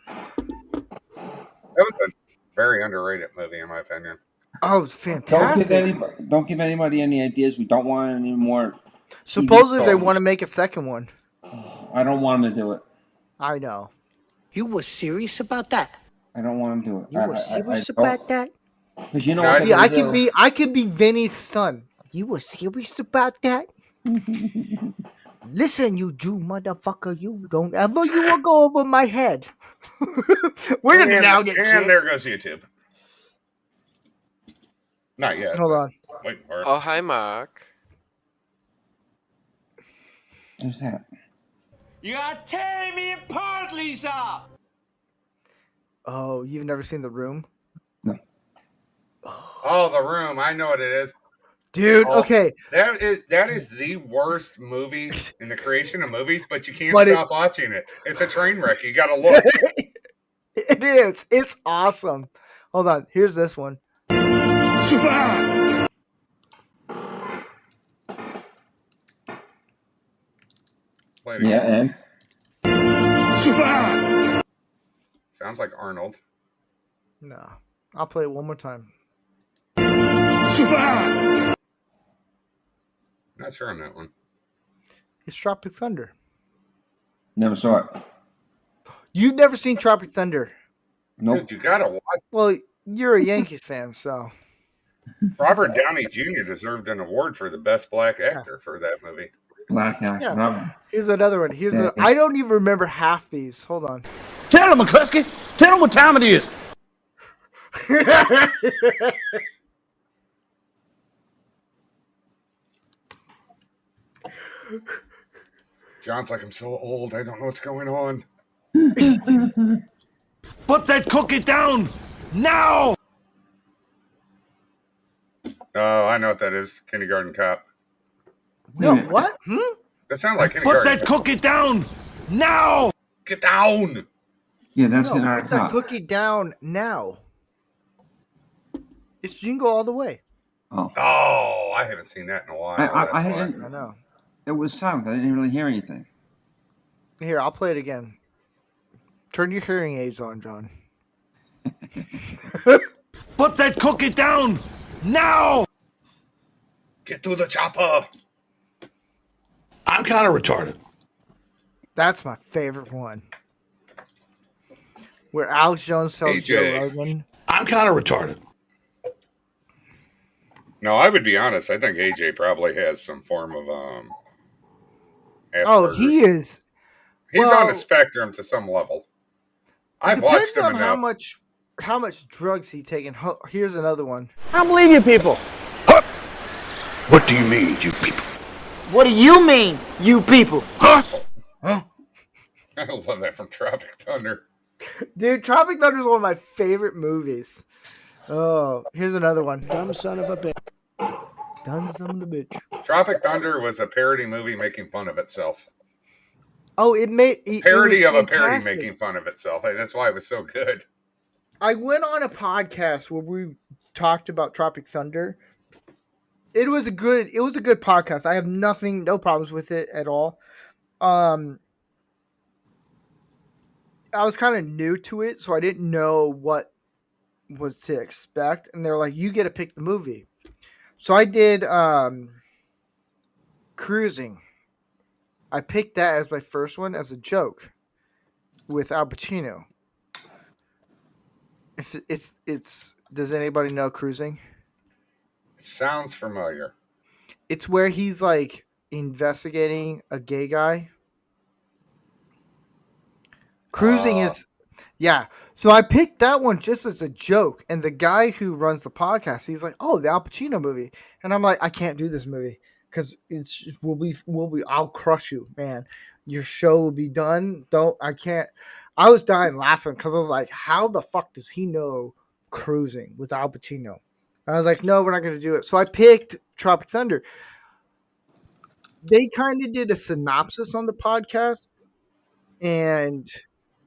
That was a very underrated movie, in my opinion. Oh, it's fantastic. Don't give anybody any ideas. We don't want any more. Supposedly they want to make a second one. I don't want them to do it. I know. You were serious about that? I don't want them to do it. You were serious about that? Because you know Yeah, what? See, I could be Vinny's son. You were serious about that? Listen, you Jew motherfucker, you don't ever you will go over my head. We're gonna now get and shit. there goes YouTube. Not yet. Hold on. Wait for it. Oh, hi, Mark. Who's that? You are tearing me apart, Lisa! Oh, you've never seen The Room? Oh, The Room. I know what it is. Dude, Oh, okay. That is the worst movie in the creation of movies, but you can't But stop watching it. It's a train wreck. You got to look. It is. It's awesome. Hold on. Here's this one. Super! Play it again. Yeah, and Super! Sounds like Arnold. No. I'll play it one more time. Super! Not sure on that one. It's Tropic Thunder. never saw it. You've never seen Tropic Thunder. Nope. Dude, you got to watch. Well, you're a Yankees fan, so. Robert Downey Jr. deserved an award for the best black actor for that movie. Black actor. Yeah. Here's another one. I don't even remember half these. Hold on. Tell him, McCluskey. Tell him what time it is. John's like, I'm so old. I don't know what's going on. Put that cookie down now. Oh, I know what that is. Kindergarten Cop. No, what? That sounds like Put Kindergarten that cookie down now. Get down. Yeah, that's No, getting out put of that top. cookie down now. It's Jingle All the Way. Oh, Oh, I haven't seen that in a while. I That's why. hadn't. I know. It was silent. I didn't really hear anything. Here, I'll play it again. Turn your hearing aids on, John. Put that cookie down now. Get to the chopper. I'm kind of retarded. That's my favorite one. Where Alex Jones tells AJ. Joe Rogan. I'm kind of retarded. No, I would be honest. I think AJ probably has some form of Asperger's. Oh, he is. He's well, on the spectrum to some level. I've watched him on enough. how much drugs he taken. Here's another one. I don't believe you people. What do you mean, you people? What do you mean, you people? I love that from Tropic Thunder. Dude, Tropic Thunder is one of my favorite movies. Oh, here's another one. Dumb son of a bitch. Dumb son of a bitch. Tropic Thunder was a parody movie making fun of itself. Oh, it Parody was of a parody fantastic. making fun of itself. And that's why it was so good. I went on a podcast where we talked about Tropic Thunder. It was a good podcast. I have no problems with it at all. I was kind of new to it, so I didn't know what was to expect. And they're like, you get to pick the movie. So I did Cruising. I picked that as my first one as a joke with Al Pacino. If it's does anybody know Cruising? Sounds familiar. It's where he's like investigating a gay guy. Cruising is, yeah. So I picked that one just as a joke, and the guy who runs the podcast, he's like, "Oh, the Al Pacino movie," and I'm like, "I can't do this movie because we'll be. I'll crush you, man. Your show will be done. I can't." I was dying laughing because I was like, "How the fuck does he know Cruising with Al Pacino?" I was like, "No, we're not going to do it." So I picked Tropic Thunder. They kind of did a synopsis on the podcast, and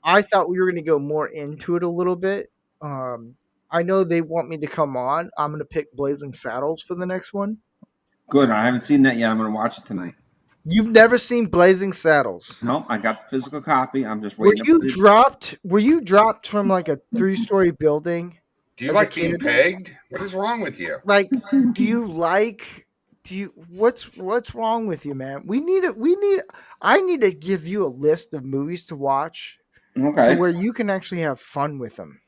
I thought we were going to go more into it a little bit. I I know they want me to come on. I'm gonna pick Blazing Saddles for the next one. Good. I haven't seen that yet. I'm going to watch it tonight. You've never seen Blazing Saddles. No, I got the physical copy. I'm just Were waiting. you dropped? Were you dropped from like a 3-story building? Do you As a like being kid? pegged? What is wrong with you? Like, what's wrong with you, man? I need to give you a list of movies to watch Okay. to where you can actually have fun with them.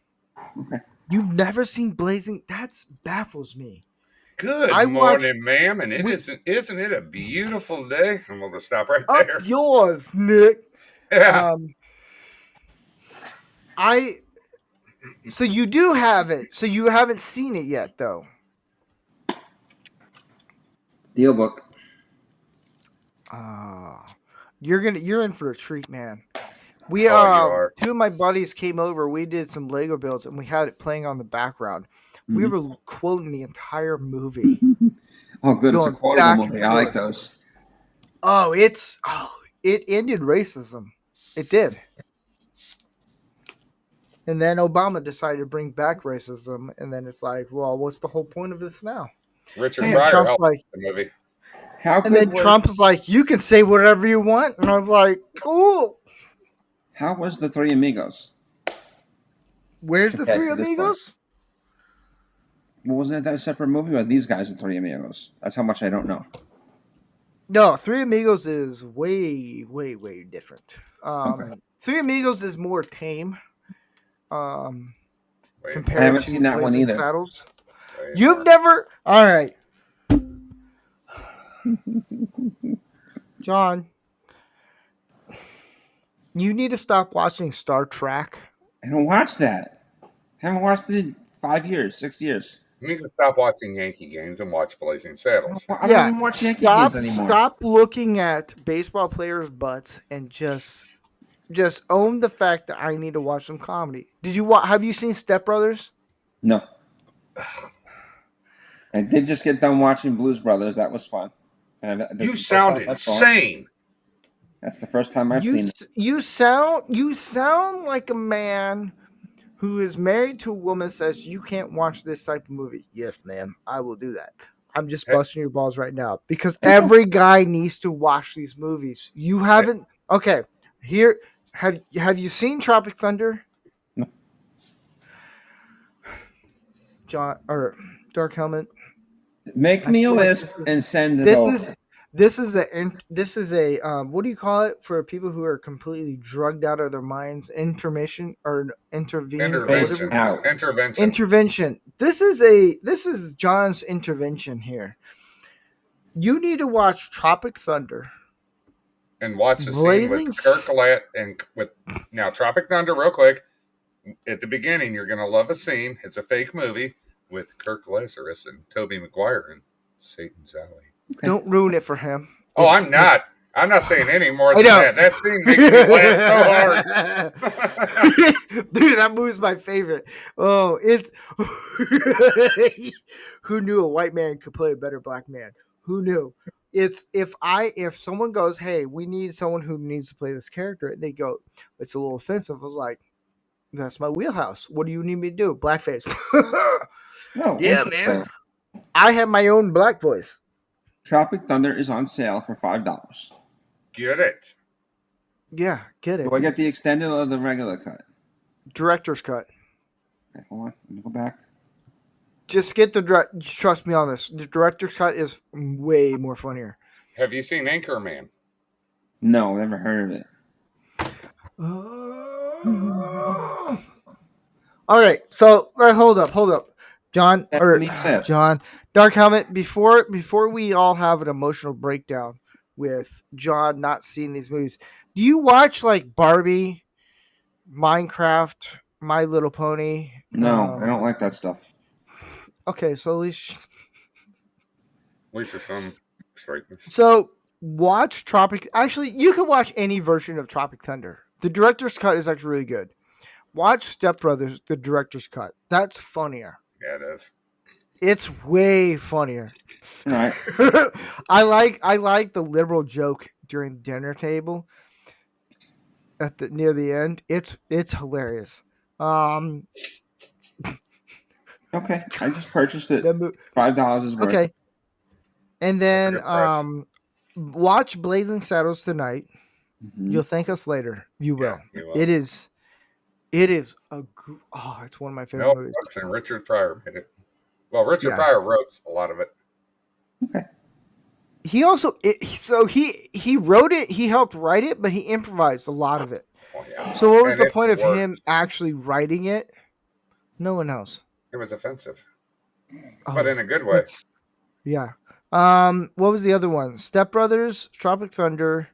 Okay. You've never seen Blazing? That baffles me. Good morning, ma'am. And isn't it a beautiful day? And we'll just stop right Up there. yours, Nick. Yeah. So you do have it. So you haven't seen it yet, though. Steelbook. You're in for a treat, man. We you are. Two of my buddies came over. We did some Lego builds, and we had it playing on the background. We were quoting the entire movie. Oh, good. It's a Going quotable back movie. and I like forth. those. It ended racism. It did. And then Obama decided to bring back racism, and then it's like, well, what's the whole point of this now? Richard And Pryor Trump's helped like, the movie. How and good then was, Trump is like, you can say whatever you want, and I was like, cool. How was The Three Amigos? Where's the Okay, Three to this Amigos? Well, wasn't it that a separate movie? Or these guys, The Three Amigos? That's how much I don't know. No, Three Amigos is way, way, way different. Okay. Three Amigos is more tame. Compared I haven't to seen that one Blazing either. Saddles. You've never. All right, John. You need to stop watching Star Trek. I don't watch that. I haven't watched it in 5 years, 6 years. You need to stop watching Yankee games and watch Blazing Saddles. I don't even watch Yankee games anymore. Stop looking at baseball players' butts and just own the fact that I need to watch some comedy. Have you seen Step Brothers? No. I did just get done watching Blues Brothers. That was fun. You sound insane. That's the first time I've seen it. You sound like a man who is married to a woman says you can't watch this type of movie. Yes, ma'am, I will do that. I'm just busting your balls right now because every guy needs to watch these movies. You haven't. Okay, here have you seen Tropic Thunder? No. John or Dark Helmet. Make me a list and send it over. This is a what do you call it for people who are completely drugged out of their minds? Intervention. Intervention. This is John's intervention here. You need to watch Tropic Thunder. And watch the scene with Kirk Collette and with now Tropic Thunder real quick. At the beginning, you're gonna love a scene. It's a fake movie with Kirk Lazarus and Tobey Maguire and Satan's Alley. Okay. Don't ruin it for him. Oh, I'm not. I'm not saying any more than that. That scene makes me laugh so hard. Dude, that movie's my favorite. Oh, it's who knew a white man could play a better black man? Who knew? It's if someone goes, hey, we need someone who needs to play this character, and they go, it's a little offensive. I was like, that's my wheelhouse. What do you need me to do? Blackface. No, yeah, man. I have my own black voice. Tropic Thunder is on sale for $5. Get it. Yeah, get it. Do I get the extended or the regular cut? Director's cut. Okay, hold on. Let me go back. Just get trust me on this. The director's cut is way more funnier. Have you seen Anchorman? No, never heard of it. All right, so hold up, John John Dark Helmet. Before we all have an emotional breakdown with John not seeing these movies, do you watch like Barbie, Minecraft, My Little Pony? No, I don't like that stuff. Okay, so at least there's some straightness. So watch Tropic. Actually, you can watch any version of Tropic Thunder. The director's cut is actually really good. Watch Step Brothers, the director's cut. That's funnier. Yeah, it is. It's way funnier. All right. I like the liberal joke during the dinner table near the end. It's hilarious. Okay, I just purchased it. That mo- $5 is worth. okay. And That's a then good price. watch Blazing Saddles tonight. Mhm. You'll thank us later. You will. Yeah, you will. It is it's one of my favorite Mel movies. Brooks and Richard Pryor made it. Well, Richard Yeah. Pryor wrote a lot of it. Okay. He also he wrote it, he helped write it, but he improvised a lot of it. Oh, yeah. So what was And the it point of worked. him actually writing it? No one knows. It was offensive, Oh, but in a good way. that's- yeah. What was the other one? Step Brothers, Tropic Thunder.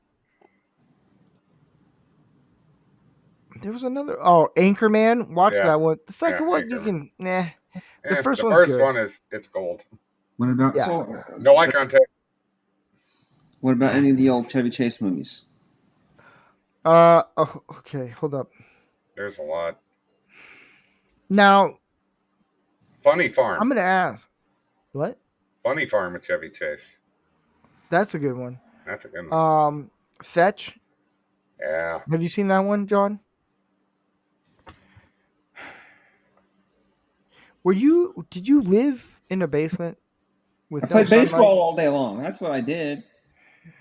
There was another. Oh, Anchorman. Watch Yeah. that one. The second Yeah, one you Anchorman. can. Nah. The first the one's first good. one it's gold. What about Yeah. No eye contact. What about any of the old Chevy Chase movies? Oh, okay. Hold up. There's a lot. Now Funny Farm. I'm gonna ask. What? Funny Farm with Chevy Chase. That's a good one. That's a good one. Fetch. Yeah. Have you seen that one, John? Did you live in a basement with I no played sunlight? baseball all day long. That's what I did.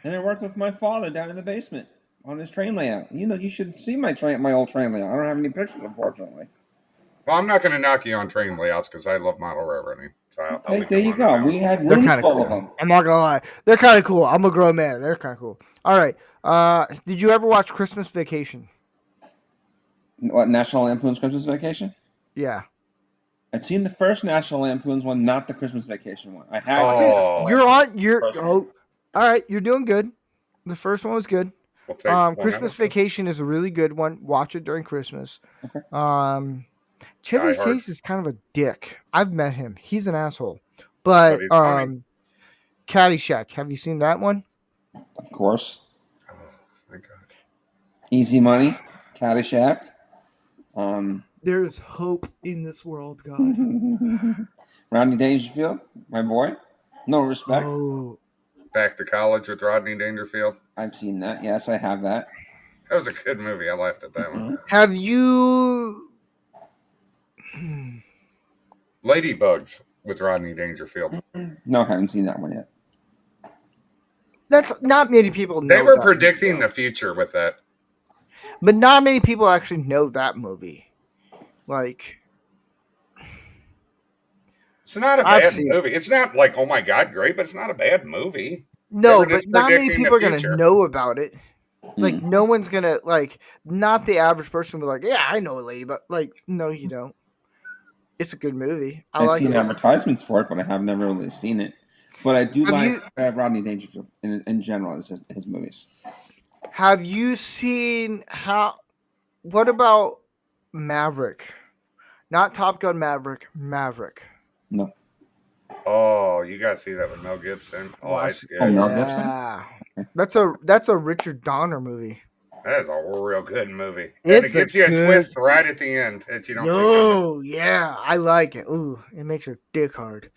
And I worked with my father down in the basement on his train layout. You know, you should see my old train layout. I don't have any pictures, unfortunately. Well, I'm not going to knock you on train layouts because I love model railroading. So I'll Hey, leave there them you on go. that. We had They're rooms kind of full cool. of them. I'm not gonna lie. They're kind of cool. I'm a grown man. They're kind of cool. All right. Did you ever watch Christmas Vacation? What, National Lampoon's Christmas Vacation? Yeah. I'd seen the first National Lampoon's one, not the Christmas Vacation one. I had Oh. You're on. First one. All right. You're doing good. The first one was good. We'll take one Christmas out. Vacation is a really good one. Watch it during Christmas. Okay. Chevy Die Hard. Chase is kind of a dick. I've met him. He's an asshole. But But he's funny. Caddyshack. Have you seen that one? Of course. Oh, thank God. Easy Money, Caddyshack. There's hope in this world, God. Rodney Dangerfield, my boy. No Respect. Oh, Back to College with Rodney Dangerfield. I've seen that. Yes, I have that. That was a good movie. I laughed at that one. have you? Ladybugs with Rodney Dangerfield. No, I haven't seen that one yet. That's not many people know. They were that predicting movie, the future with that. but not many people actually know that movie. Like, It's not a I've bad seen it. movie. It's not like, oh my God, great, but it's not a bad movie. no, were but just not many predicting the people are gonna future. know about it. Like, Hmm. no one's gonna not the average person will be like, yeah, I know a lady, but no, you don't. It's a good movie. I I've like seen it. advertisements for it, but I have never really seen it. But I do Have like Rodney Dangerfield in general, his movies. Have you seen what about Maverick? Not Top Gun Maverick, Maverick. No. Oh, you got to see that with Mel Gibson. Oh, Watch- that's Oh, good. Mel Gibson? Yeah. That's a Richard Donner movie. That is a real good movie. It's and it gives you a good- twist right at the end that you don't see coming. No, yeah, I like it. Ooh, it makes your dick hard.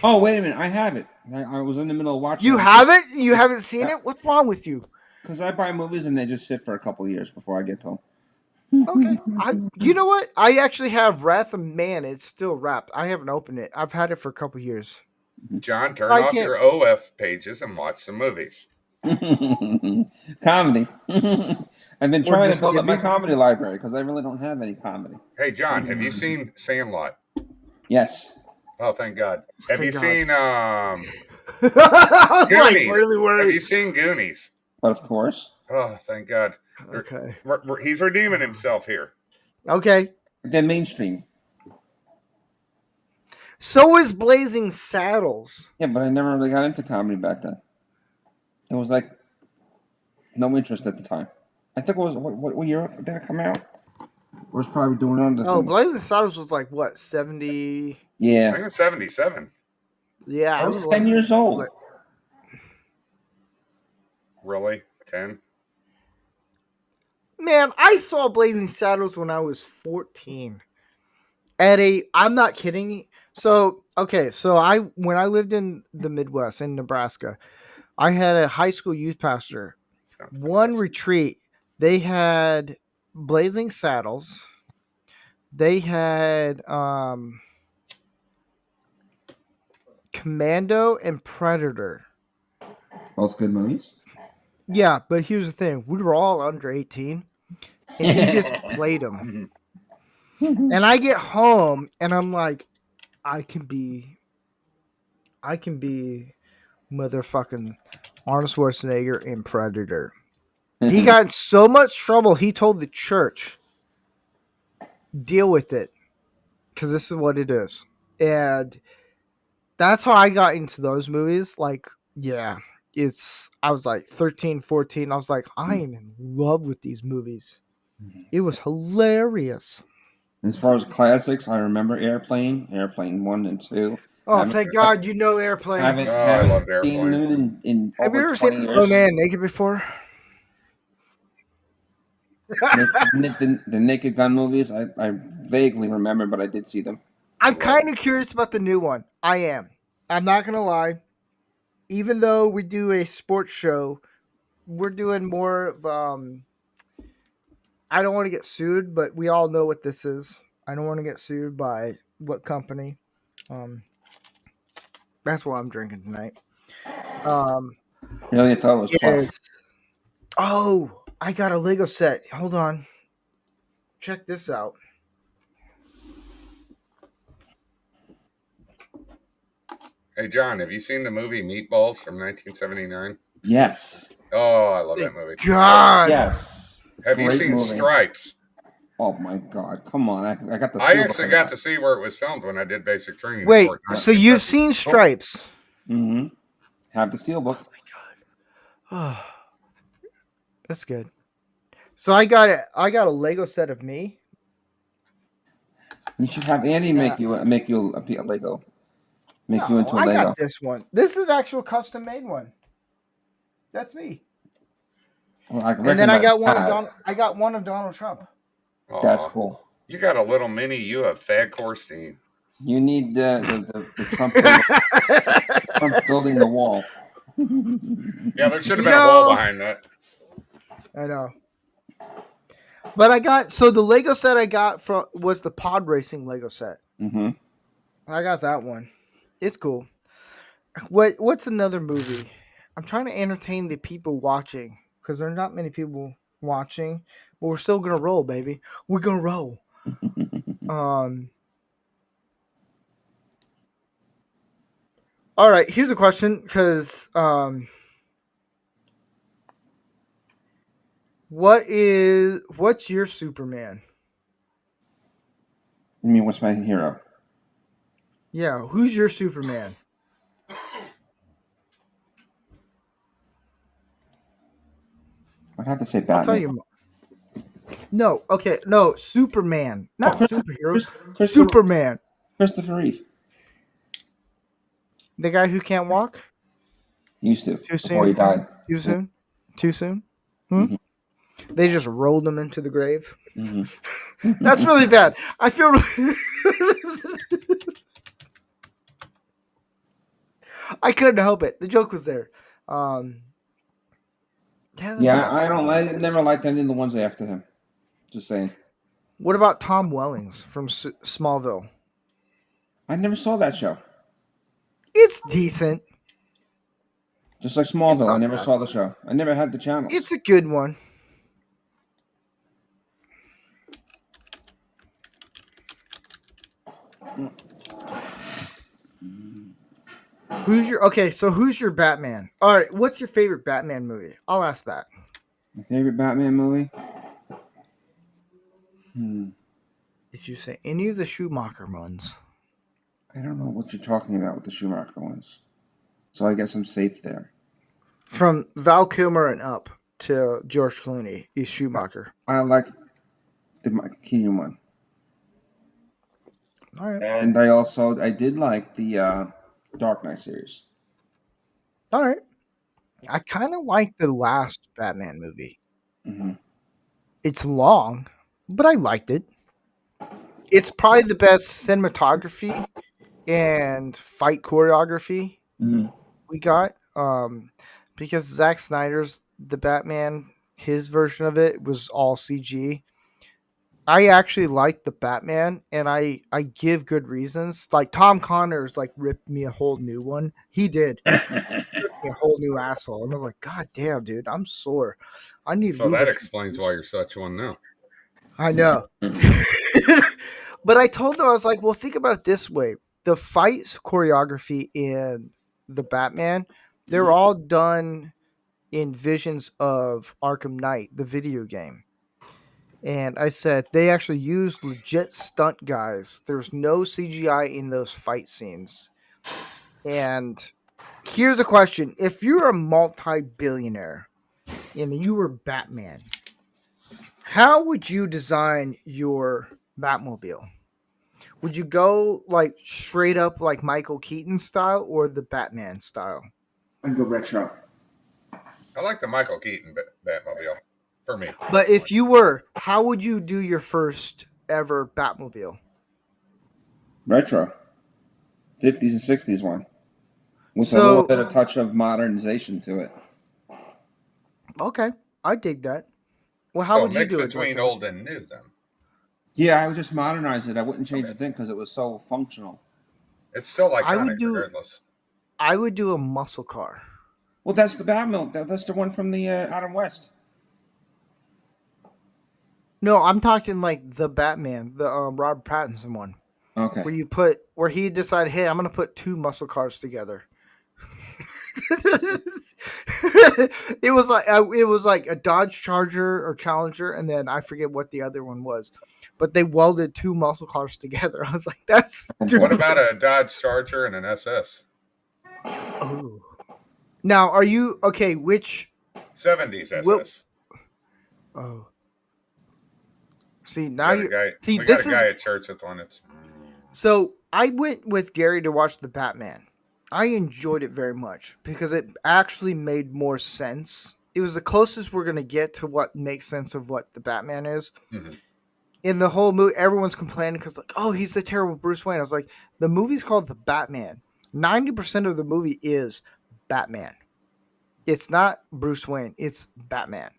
Oh, wait a minute. I have it. I was in the middle of watching You it. haven't? You haven't seen it? What's wrong with you? Because I buy movies and they just sit for a couple years before I get to them. Okay. You know what? I actually have Wrath of Man. It's still wrapped. I haven't opened it. I've had it for a couple years. John, turn I off can't- your OF pages and watch some movies. Comedy. I've been trying to just build up my give me- comedy library because I really don't have any comedy. Hey, John, have you seen Sandlot? Yes. Oh, thank God. Have Thank you God. seen I was Goonies? really Have worried. you seen Goonies? But of course. Oh, thank God. Okay. He's redeeming himself here. Okay. They're mainstream. So is Blazing Saddles. Yeah, but I never really got into comedy back then. It was like no interest at the time. I think it was what year did it come out? It was probably doing it on the Oh, Blazing Saddles was like what, 70? I yeah. think it was 77. Yeah, I it was like- 10 years old. like- Really? 10? Man, I saw Blazing Saddles when I was 14. I'm not kidding. So, okay, when I lived in the Midwest in Nebraska, I had a high school youth pastor. Sounds One fantastic. retreat, they had Blazing Saddles. They had Commando and Predator. Both good movies. Yeah, but here's the thing: we were all under 18, and he just played them. And I get home, and I'm like, I can be motherfucking Arnold Schwarzenegger in Predator. He got in so much trouble. He told the church, deal with it, because this is what it is. And that's how I got into those movies. Like, yeah, I was like 13, 14. I was like, I am in love with these movies. It was hilarious. As far as classics, I remember Airplane 1 and 2. Oh, thank God you know Airplane. I loved seen Airplane. them in Have you over ever 20 seen years. Conan naked before? The Naked Gun movies, I vaguely remember, but I did see them. I'm kind of curious about the new one. I am. I'm not going to lie. Even though we do a sports show, we're doing more of, I don't want to get sued, but we all know what this is. I don't want to get sued by what company. That's what I'm drinking tonight. Really, I thought it was Plus. Oh, I got a Lego set. Hold on. Check this out. Hey, John, have you seen the movie Meatballs from 1979? Yes. Oh, I love that movie. God. Yes. Have you Great seen movie. Stripes? Oh my God! Come on, I got the. I actually got to see where it was filmed when I did basic training. Wait, so you've seen Stripes? Mm-hmm. Have the steelbook. Oh my God. Oh, that's good. So I got a Lego set of me. You should have Andy make you a Lego. Make you into a Lego. I got this one. This is an actual custom made one. That's me. Well, and then I got one of Donald Trump. That's cool. You got a little mini you of Fagcorstein. You need the Trump Trump building the wall. Yeah, there should have been a wall behind that. I know. But the Lego set I got was the pod racing Lego set. Mm-hmm. I got that one. It's cool. What's another movie? I'm trying to entertain the people watching because there's not many people watching, but we're still gonna roll, baby. We're gonna roll. All right. Here's a question because what's your Superman? You mean what's my hero? Yeah, who's your Superman? I'd have to say Batman. I'll tell you. No, okay, no, Superman, not superhero. Superman. Christopher Reeve. The guy who can't walk. Used to. Too soon. Before he died. Too soon. Too soon. Mm-hmm. They just rolled him into the grave. Mm-hmm. That's really bad. I feel. I couldn't help it. The joke was there. I never liked any of the ones after him. Just saying. What about Tom Wellings from Smallville? I never saw that show. It's decent. Just like Smallville, I never saw the show. I never had the channel. It's a good one. Who's your Batman? All right, what's your favorite Batman movie? I'll ask that. My favorite Batman movie? Did you say any of the Schumacher ones? I don't know what you're talking about with the Schumacher ones. So I guess I'm safe there. From Val Kilmer and up to George Clooney is Schumacher. I liked the Michael Keaton one. All right. And I did like the Dark Knight series. All right. I kind of like the last Batman movie. Mm-hmm. It's long, but I liked it. It's probably the best cinematography and fight choreography we got. Because Zack Snyder's the Batman, his version of it was all CG. I actually like the Batman, and I give good reasons. Like Tom Connors, like ripped me a whole new one. He did. Ripped me a whole new asshole, and I was like, God damn, dude, I'm sore. I need So that lubricant. explains why you're such one now. I know. But I told him, I was like, well, think about it this way: the fights choreography in the Batman, they're all done in visions of Arkham Knight, the video game. And I said they actually used legit stunt guys. There's no CGI in those fight scenes. And here's the question: if you're a multi-billionaire and you were Batman, how would you design your Batmobile? Would you go like straight up like Michael Keaton style or the Batman style? I'd go retro. I like the Michael Keaton Batmobile for me. But if you were, how would you do your first ever Batmobile? Retro. 50s and 60s one. With a So- little bit of touch of modernization to it. Okay, I dig that. Well, how So would you mix do it? between Dorothy? old and new then. Yeah, I would just modernize it. I wouldn't change a thing because it was so functional. It's still I would iconic do- regardless. I would do a muscle car. Well, that's the Batmobile. That's the one from the Adam West. No, I'm talking like the Batman, the Robert Pattinson one, Okay. where he decided, hey, I'm gonna put two muscle cars together. it was like a Dodge Charger or Challenger, and then I forget what the other one was, but they welded two muscle cars together. I was like, that's stupid. What about a Dodge Charger and an SS? Oh. Now, are you okay? Which 70s SS. Well- oh, see now We you got a guy, see we this got a guy at church with one. It's So I went with Gary to watch the Batman. I enjoyed it very much because it actually made more sense. It was the closest we're gonna get to what makes sense of what the Batman is. Mhm. In the whole movie, everyone's complaining because like, oh, he's the terrible Bruce Wayne. I was like, the movie's called The Batman. 90% of the movie is Batman. It's not Bruce Wayne. It's Batman.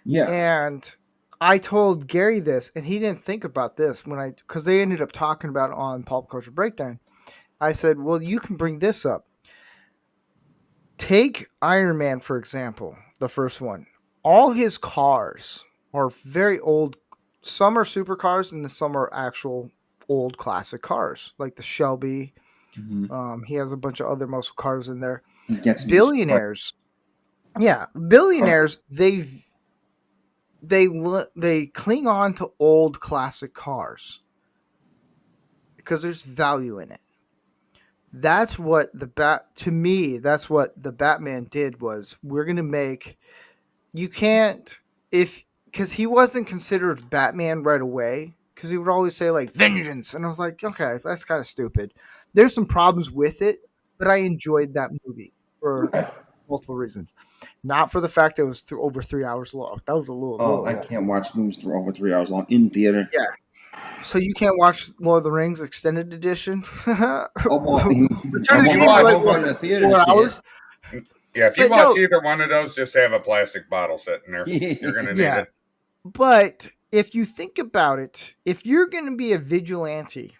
Yeah. And I told Gary this, and he didn't think about this because they ended up talking about it on Pop Culture Breakdown. I said, well, you can bring this up. Take Iron Man, for example, the first one. All his cars are very old. Some are supercars, and some are actual old classic cars, like the Shelby. Mhm. He has a bunch of other muscle cars in there. He gets Billionaires. Yeah, billionaires, they cling on to old classic cars because there's value in it. That's what that's what the Batman did was we're going to make because he wasn't considered Batman right away because he would always say like vengeance, and I was like, okay, that's kind of stupid. There's some problems with it, but I enjoyed that movie for multiple reasons. Not for the fact it was over 3 hours long. That was a little. Oh, I can't watch movies for over 3 hours long in theater. Yeah. So you can't watch Lord of the Rings extended edition? Oh, well, Return of the you King watch- was I'll go to the theater 4 to see hours. Yeah, if you But watch no- either one of those, just have a plastic bottle sitting there. You're gonna need Yeah. it. But if you think about it, if you're going to be a vigilante,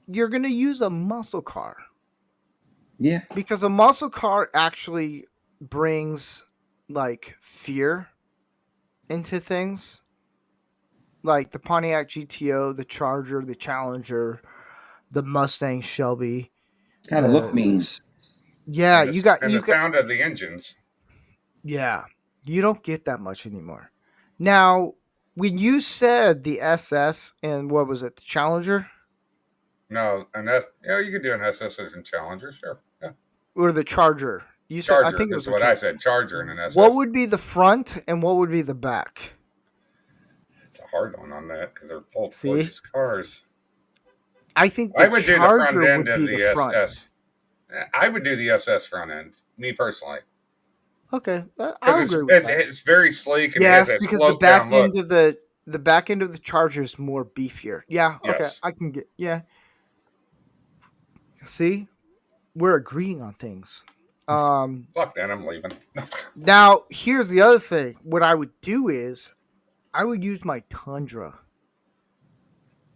you're going to use a muscle car Yeah. because a muscle car actually brings like fear into things. Like the Pontiac GTO, the Charger, the Challenger, the Mustang Shelby. Kind of look mean. Yeah, And the, you got the sound of the engines. Yeah, you don't get that much anymore. Now, when you said the SS and what was it, the Challenger No, you could do an SS and Challenger, sure. Yeah. or the Charger? You said Charger I think it was is the what I Charger. said. Charger and an SS. What would be the front and what would be the back? It's a hard one on that because they're both See? gorgeous cars. I think the I would do the Charger front end would of be the the front. SS. I would do the SS front end, me personally, Okay, I because agree with that. it's very sleek and Yes, it has a because the sloped back down look. end of the back end of the Charger is more beefier. Yeah, okay, Yes. I can get. Yeah. See, we're agreeing on things. Fuck that, I'm leaving. Now, here's the other thing. What I would do is I would use my Tundra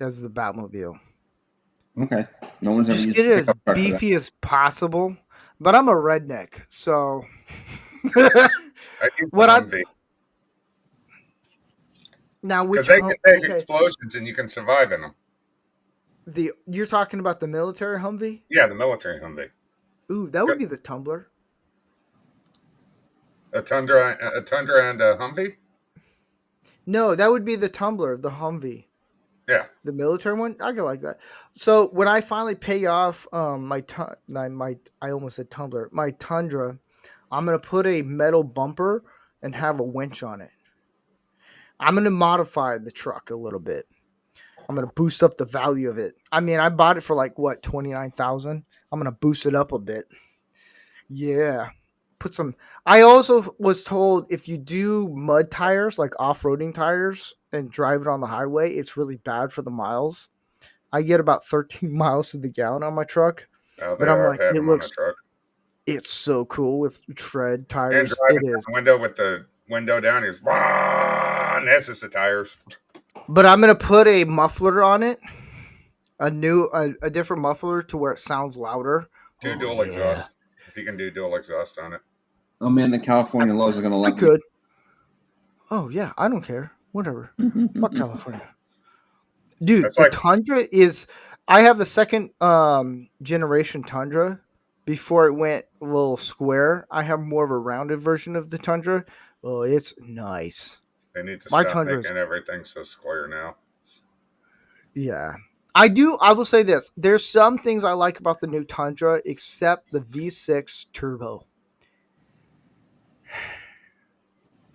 as the Batmobile. Okay. No one's ever Just used get a it as pickup truck for that. beefy as possible. But I'm a redneck, so I use what the I Humvee now because which they can take okay explosions and you can survive in them. you're talking about the military Humvee? Yeah, the military Humvee. Ooh, that would be the Tumbler. A Tundra and a Humvee. No, that would be the Tumbler, the Humvee. Yeah. The military one, I could like that. So when I finally pay off my I almost said Tumbler, my Tundra, I'm gonna put a metal bumper and have a winch on it. I'm gonna modify the truck a little bit. I'm gonna boost up the value of it. I mean, I bought it for like what, 29,000. I'm gonna boost it up a bit. Yeah, put some. I also was told if you do mud tires, like off-roading tires, and drive it on the highway, it's really bad for the miles. I get about 13 miles to the gallon on my truck, Oh, but they I'm are. I've like, had them on the truck. it's so cool with tread And tires. driving It down is. the window with the window down is, and that's just the tires. But I'm gonna put a muffler on it, a different muffler to where it sounds louder. Do dual exhaust. If you can do dual exhaust on it. Oh man, the California laws are gonna I love could. Oh yeah, I don't care. Whatever. Fuck California. Dude, That's the like Tundra is. I have the second generation Tundra. Before it went a little square, I have more of a rounded version of the Tundra. Oh, it's nice. they need to My stop Tundra is. making everything so square now. Yeah. I do. I will say this. There's some things I like about the new Tundra, except the V6 turbo.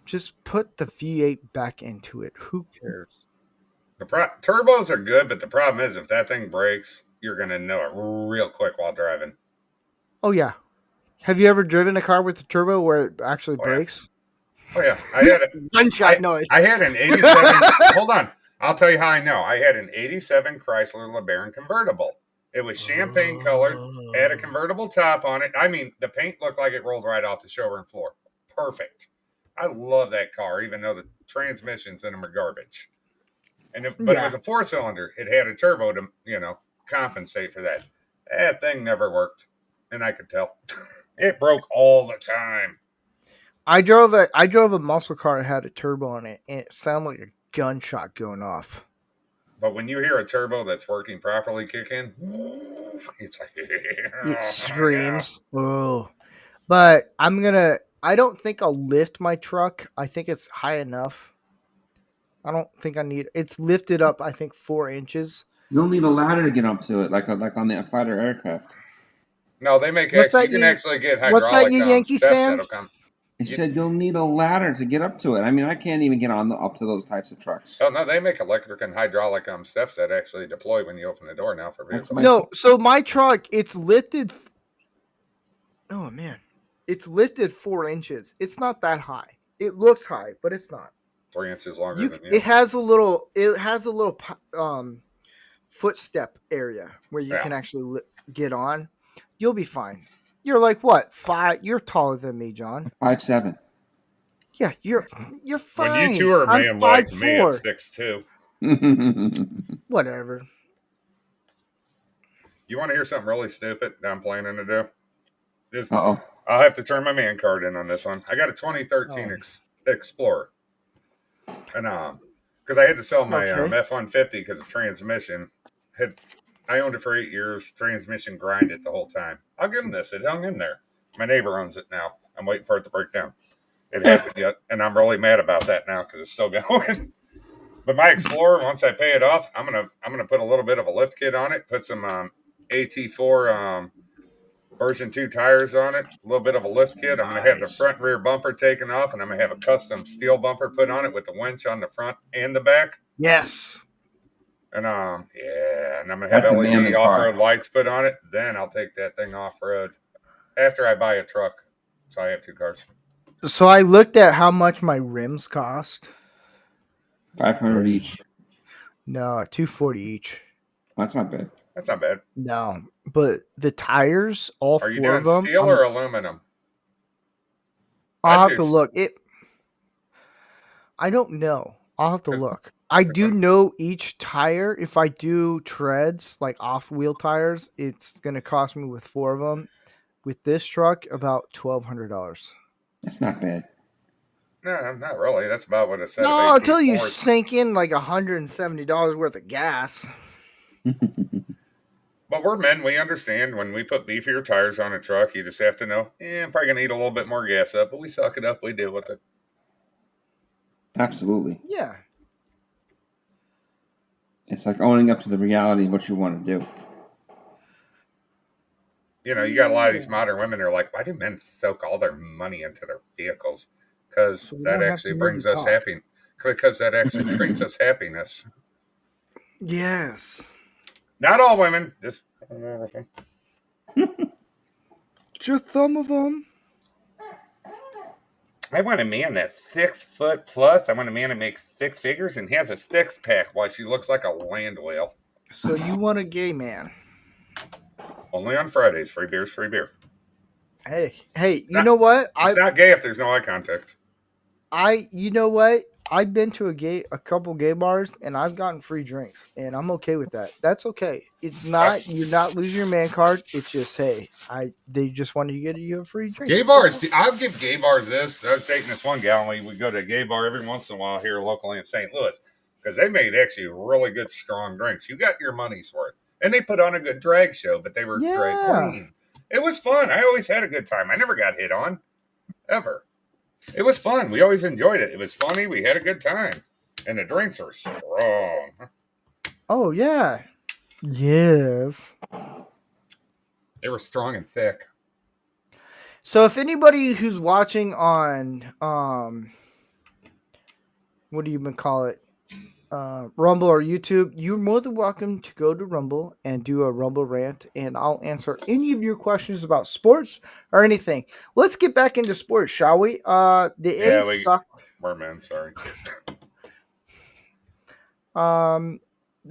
Just put the V8 back into it. Who cares? The turbos are good, but the problem is if that thing breaks, you're gonna know it real quick while driving. Oh yeah. Have you ever driven a car with a turbo where it actually Oh, yeah. brakes? Oh yeah, I had it. Gunshot noise. I had an '87. Hold on, I'll tell you how I know. I had an '87 Chrysler LeBaron convertible. It was champagne colored, had a convertible top on it. I mean, the paint looked like it rolled right off the showroom floor. Perfect. I love that car, even though the transmissions in them are garbage. But it was a 4-cylinder. It had a turbo to compensate for that. That thing never worked, and I could tell. It broke all the time. I drove a muscle car that had a turbo on it, and it sounded like a gunshot going off. But when you hear a turbo that's working properly kick in, it's like It screams. Oh. But I don't think I'll lift my truck. I think it's high enough. I don't think I need it's lifted up, I think 4 inches. You'll need a ladder to get up to it, like on the fighter aircraft. No, they make What's you that can you- actually get what's that, hydraulic you Yankees steps fans? that'll come. He said you'll need a ladder to get up to it. I mean, I can't even get up to those types of trucks. Oh no, they make electric and hydraulic steps that actually deploy when you open the door now for vehicles. No, so my truck, it's lifted. Oh man, it's lifted 4 inches. It's not that high. It looks high, but it's not. 3 inches longer than you. It has a little. It has a little footstep area where you can actually get on. You'll be fine. You're like what? 5? You're taller than me, John. 5'7". Yeah, you're fine. When you two are I'm man like me at 5'4". 6'2". Whatever. You want to hear something really stupid that I'm planning to do? Uh-oh. I'll have to turn my man card in on this one. I got a 2013 Explorer, and because I had to sell my F-150 because the transmission I owned it for 8 years. Transmission grinded the whole time. I'll give him this. It hung in there. My neighbor owns it now. I'm waiting for it to break down. It hasn't yet, and I'm really mad about that now because it's still going. But my Explorer, once I pay it off, I'm gonna put a little bit of a lift kit on it. Put some AT4 version 2 tires on it. A little bit of a lift kit. I'm gonna have the front and rear bumper taken off, and I'm gonna have a custom steel bumper put on it with the winch on the front and the back. Yes. And and I'm gonna have LED off-road lights put on it. Then I'll take that thing off-road after I buy a truck. So I have 2 cars. So I looked at how much my rims cost. $500 each. No, $240 each. That's not bad. That's not bad. No, but the tires, all 4 of them. Are you doing steel or aluminum? I'll have to look. I don't know. I'll have to look. I do know each tire. If I do treads, like off-wheel tires, it's going to cost me with 4 of them. With this truck, about $1,200. That's not bad. No, not really. That's about what it said. No, of until you 18 sink in like $170 worth of gas. But we're men. We understand when we put beefier tires on a truck, you just have to know, I'm probably going to eat a little bit more gas up, but we suck it up. We deal with it. Absolutely. Yeah. It's like owning up to the reality of what you want to do. You know, you got a lot of these modern women that are like, why do men soak all their money into their vehicles? Because So we that don't have actually to brings maybe us talk. happy. Because that actually brings us happiness. Yes. Not all women, just Just some of them. I want a man that's 6 foot plus. I want a man that makes 6 figures and has a 6-pack while she looks like a land whale. So you want a gay man? Only on Fridays. Free beer's free beer. Hey, you know what? It's not gay if there's no eye contact. You know what? I've been to a couple gay bars and I've gotten free drinks and I'm okay with that. That's okay. It's not, you're not losing your man card. It's just, hey, they just wanted to get you a free drink. Gay bars, I'll give gay bars this. I was dating this one gal and we would go to a gay bar every once in a while here locally in St. Louis because they made actually really good, strong drinks. You got your money's worth. And they put on a good drag show, but they were drag queen. It was fun. I always had a good time. I never got hit on, ever. It was fun. We always enjoyed it. It was funny. We had a good time. And the drinks were strong. Oh, yeah. Yes. They were strong and thick. So if anybody who's watching on, what do you even call it? Rumble or YouTube, you're more than welcome to go to Rumble and do a Rumble rant, and I'll answer any of your questions about sports or anything. Let's get back into sports, shall we? The A's suck. We're men, sorry. The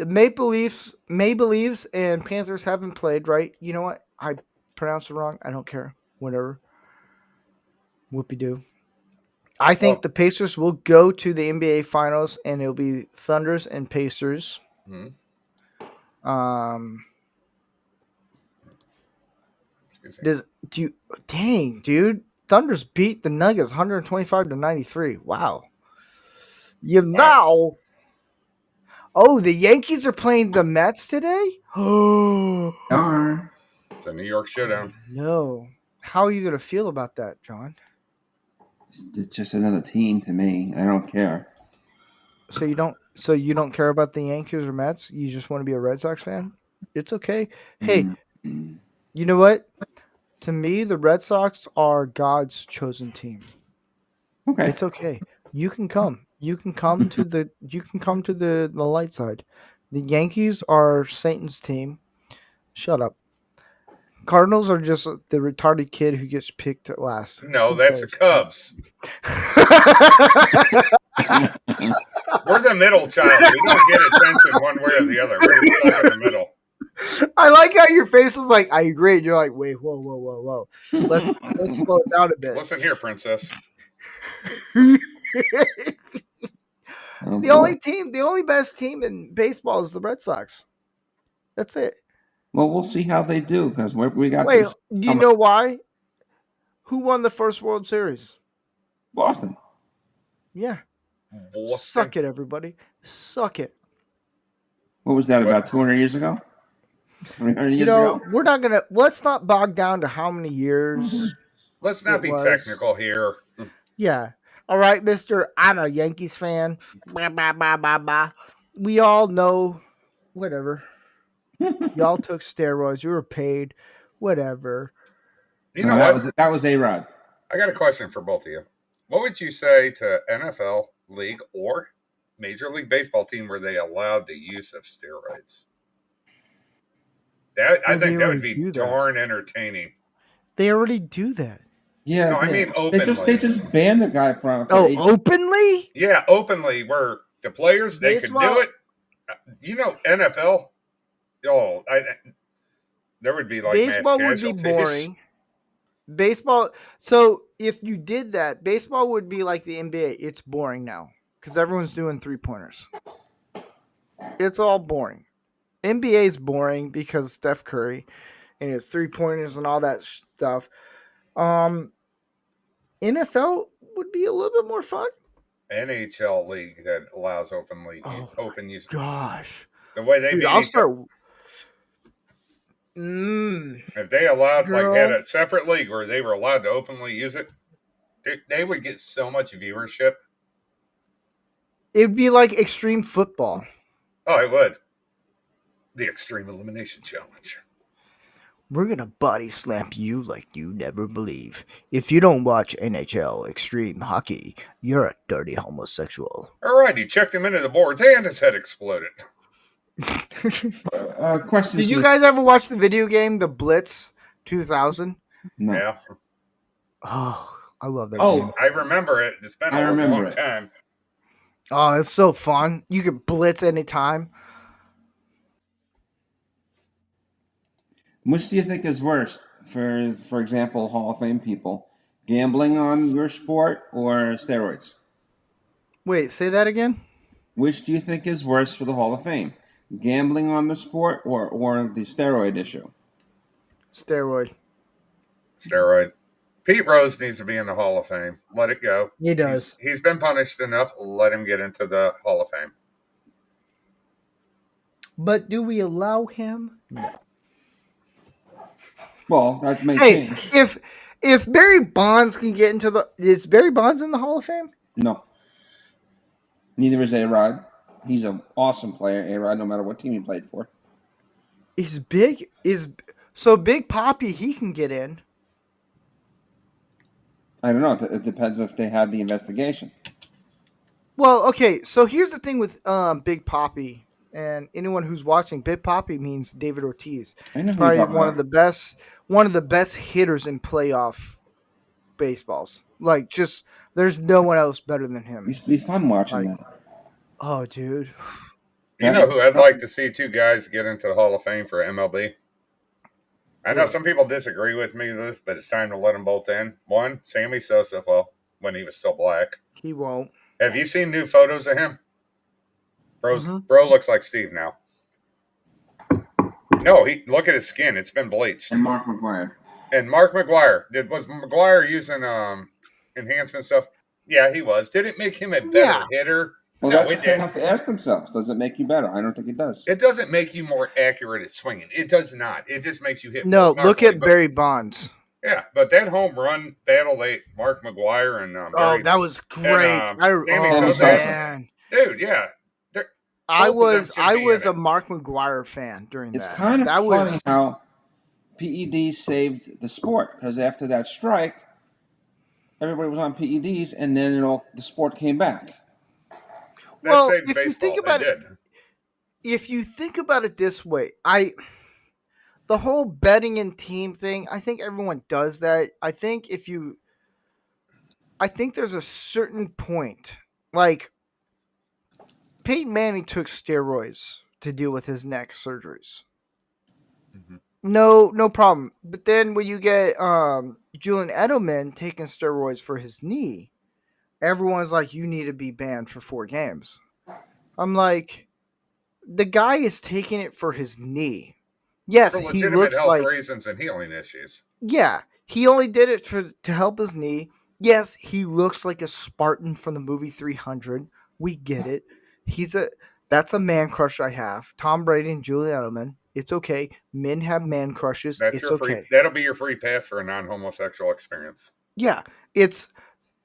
Maple Leafs and Panthers haven't played, right? You know what? I pronounced it wrong. I don't care. Whatever. Whoopie-doo. I think the Pacers will go to the NBA Finals, and it'll be Thunders and Pacers. Dang, dude, Thunders beat the Nuggets 125-93. Wow. Oh, the Yankees are playing the Mets today. Oh, it's a New York showdown. No, how are you gonna feel about that, John? It's just another team to me. I don't care. So you don't care about the Yankees or Mets? You just want to be a Red Sox fan? It's okay. Hey, you know what? To me, the Red Sox are God's chosen team. Okay. It's okay. You can come. You can come to the light side. The Yankees are Satan's team. Shut up. Cardinals are just the retarded kid who gets picked at last. No, that's the Cubs. We're the middle child. We don't get attention one way or the other. We're just stuck in the middle. I like how your face was like, I agree. And you're like, wait, whoa. Let's slow it down a bit. Listen here, princess. The only best team in baseball is the Red Sox. That's it. Well, we'll see how they do because we got. Wait, do you know why? Who won the first World Series? Boston. Yeah. Boston. Suck it, everybody. Suck it. What was that, about 200 years ago? 300 years ago? We're not going to... Let's not bog down to how many years. Let's not be technical here. Yeah. All right, Mr. I'm a Yankees fan. Bah, bah, bah, bah, bah. We all know... Whatever. Y'all took steroids. You were paid. Whatever. You know what? That was A-Rod. I got a question for both of you. What would you say to NFL, league, or Major League Baseball team where they allowed the use of steroids? I think that would be darn entertaining. They already do that. Yeah, no, I mean openly. They just banned a guy from. Openly? Yeah, openly. Where the players they could do it. You know, NFL. Oh, there would be like baseball would be boring. Baseball. So if you did that, baseball would be like the NBA. It's boring now. because everyone's doing 3-pointers. It's all boring. NBA is boring because Steph Curry and his 3-pointers and all that stuff. NFL would be a little bit more fun. NHL league that allows open use. Gosh, The way they dude, beat I'll each other. start. If they allowed Girl. had a separate league where they were allowed to openly use it, they would get so much viewership. It'd be like extreme football. Oh, it would. The Extreme Elimination Challenge. We're gonna body slam you like you never believe. If you don't watch NHL Extreme Hockey, you're a dirty homosexual. All right, he checked him into the boards and his head exploded. Question. Did you guys ever watch the video game The Blitz 2000? No. Yeah. Oh, I love that Oh, game. I remember it. It's been a long time. Oh, it's so fun. You can blitz anytime. Which do you think is worse? For example, Hall of Fame people, gambling on your sport or steroids? Wait, say that again? Which do you think is worse for the Hall of Fame? Gambling on the sport or the steroid issue? Steroid. Pete Rose needs to be in the Hall of Fame. Let it go. He does. He's been punished enough. Let him get into the Hall of Fame. But do we allow him? No. Well, that may change. If Barry Bonds can get into is Barry Bonds in the Hall of Fame? No. Neither is A-Rod. He's an awesome player, A-Rod, no matter what team he played for. Big Papi, he can get in. I don't know. It depends if they had the investigation. Well, okay, so here's the thing with Big Papi, and anyone who's watching, Big Papi means David Ortiz. I know who Probably you're talking one about. of the best hitters in playoff baseballs. Like, just there's no one else better than him. It used to be fun watching that. Oh, dude. You know who I'd like to see two guys get into the Hall of Fame for MLB? I know some people disagree with me with this, but it's time to let them both in. One, Sammy Sosa, when he was still black. He won't. Have you seen new photos of him? Bro looks like Steve now. No, look at his skin. It's been bleached. And Mark McGwire. Was McGwire using enhancement stuff? Yeah, he was. Did it make him a better hitter? Well, No, that's it what they didn't. have to ask themselves. Does it make you better? I don't think it does. It doesn't make you more accurate at swinging. It does not. It just makes you hit. No, more look powerfully. at Barry Bonds. Yeah, but that home run battle, Mark McGwire and Barry, that was great. Sammy Sosa. Man. dude, yeah. I Both of them should be was in a it. Mark McGwire fan during It's that. kind of that funny was how PED saved the sport, because after that strike, everybody was on PEDs, and then the sport came back. That saved baseball. It did. If you think about it this way, the whole betting and team thing, I think everyone does that. I think there's a certain point, like Peyton Manning took steroids to deal with his neck surgeries. Mm-hmm. No problem. But then when you get Julian Edelman taking steroids for his knee, everyone's like, you need to be banned for 4 games. I'm like, the guy is taking it for his knee. Yes, For he legitimate looks health like reasons and healing issues. Yeah, he only did it to help his knee. Yes, he looks like a Spartan from the movie 300. We get it. That's a man crush I have. Tom Brady and Julian Edelman. It's okay. Men have man crushes. It's okay. That'll be your free pass for a non-homosexual experience. Yeah, it's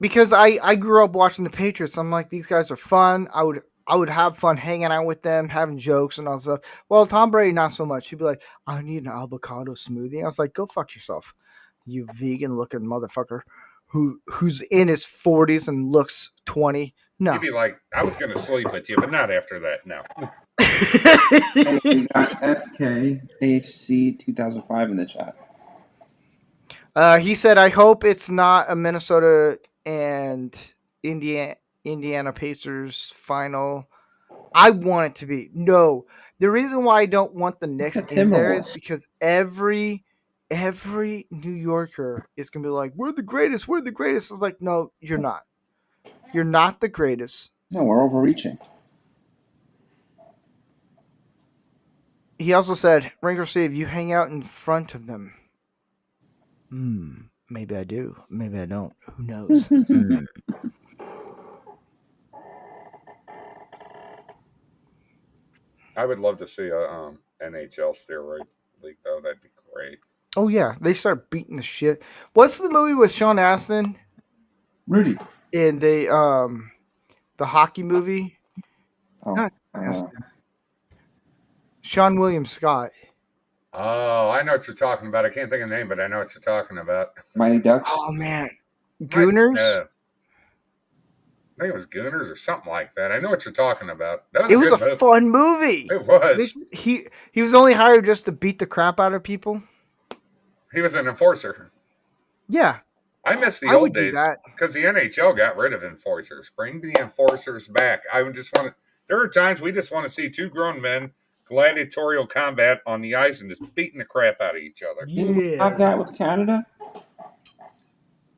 because I grew up watching the Patriots. I'm like, these guys are fun. I would have fun hanging out with them, having jokes and all stuff. Well, Tom Brady, not so much. He'd be like, I need an avocado smoothie. I was like, go fuck yourself, you vegan-looking motherfucker who's in his 40s and looks 20. No. He'd be like, I was going to sleep with you, but not after that. No. We got FKHC 2005 in the chat. He said, I hope it's not a Minnesota and Indiana Pacers final. I want it to be. No. The reason why I don't want the Knicks in there is because every New Yorker is going to be like, we're the greatest. We're the greatest. It's like, no, you're not. You're not the greatest. No, we're overreaching. He also said, Ringer Steve, you hang out in front of them. Maybe I do. Maybe I don't. Who knows? I would love to see a NHL steroid league, though. That'd be great. Oh, yeah. They start beating the shit. What's the movie with Sean Astin Rudy. in the hockey movie? Oh, Not Astin. Sean William Scott. Oh, I know what you're talking about. I can't think of the name, but I know what you're talking about. Mighty Ducks. Oh, man. Gooners? I think it was Gooners or something like that. I know what you're talking about. That was It a was good a movie. fun movie. It was. He was only hired just to beat the crap out of people. He was an enforcer. Yeah. I miss the I old would do days that. because the NHL got rid of enforcers. Bring the enforcers back. I would just want to. There are times we just want to see two grown men gladiatorial combat on the ice and just beating the crap out of each other. You have that with Canada?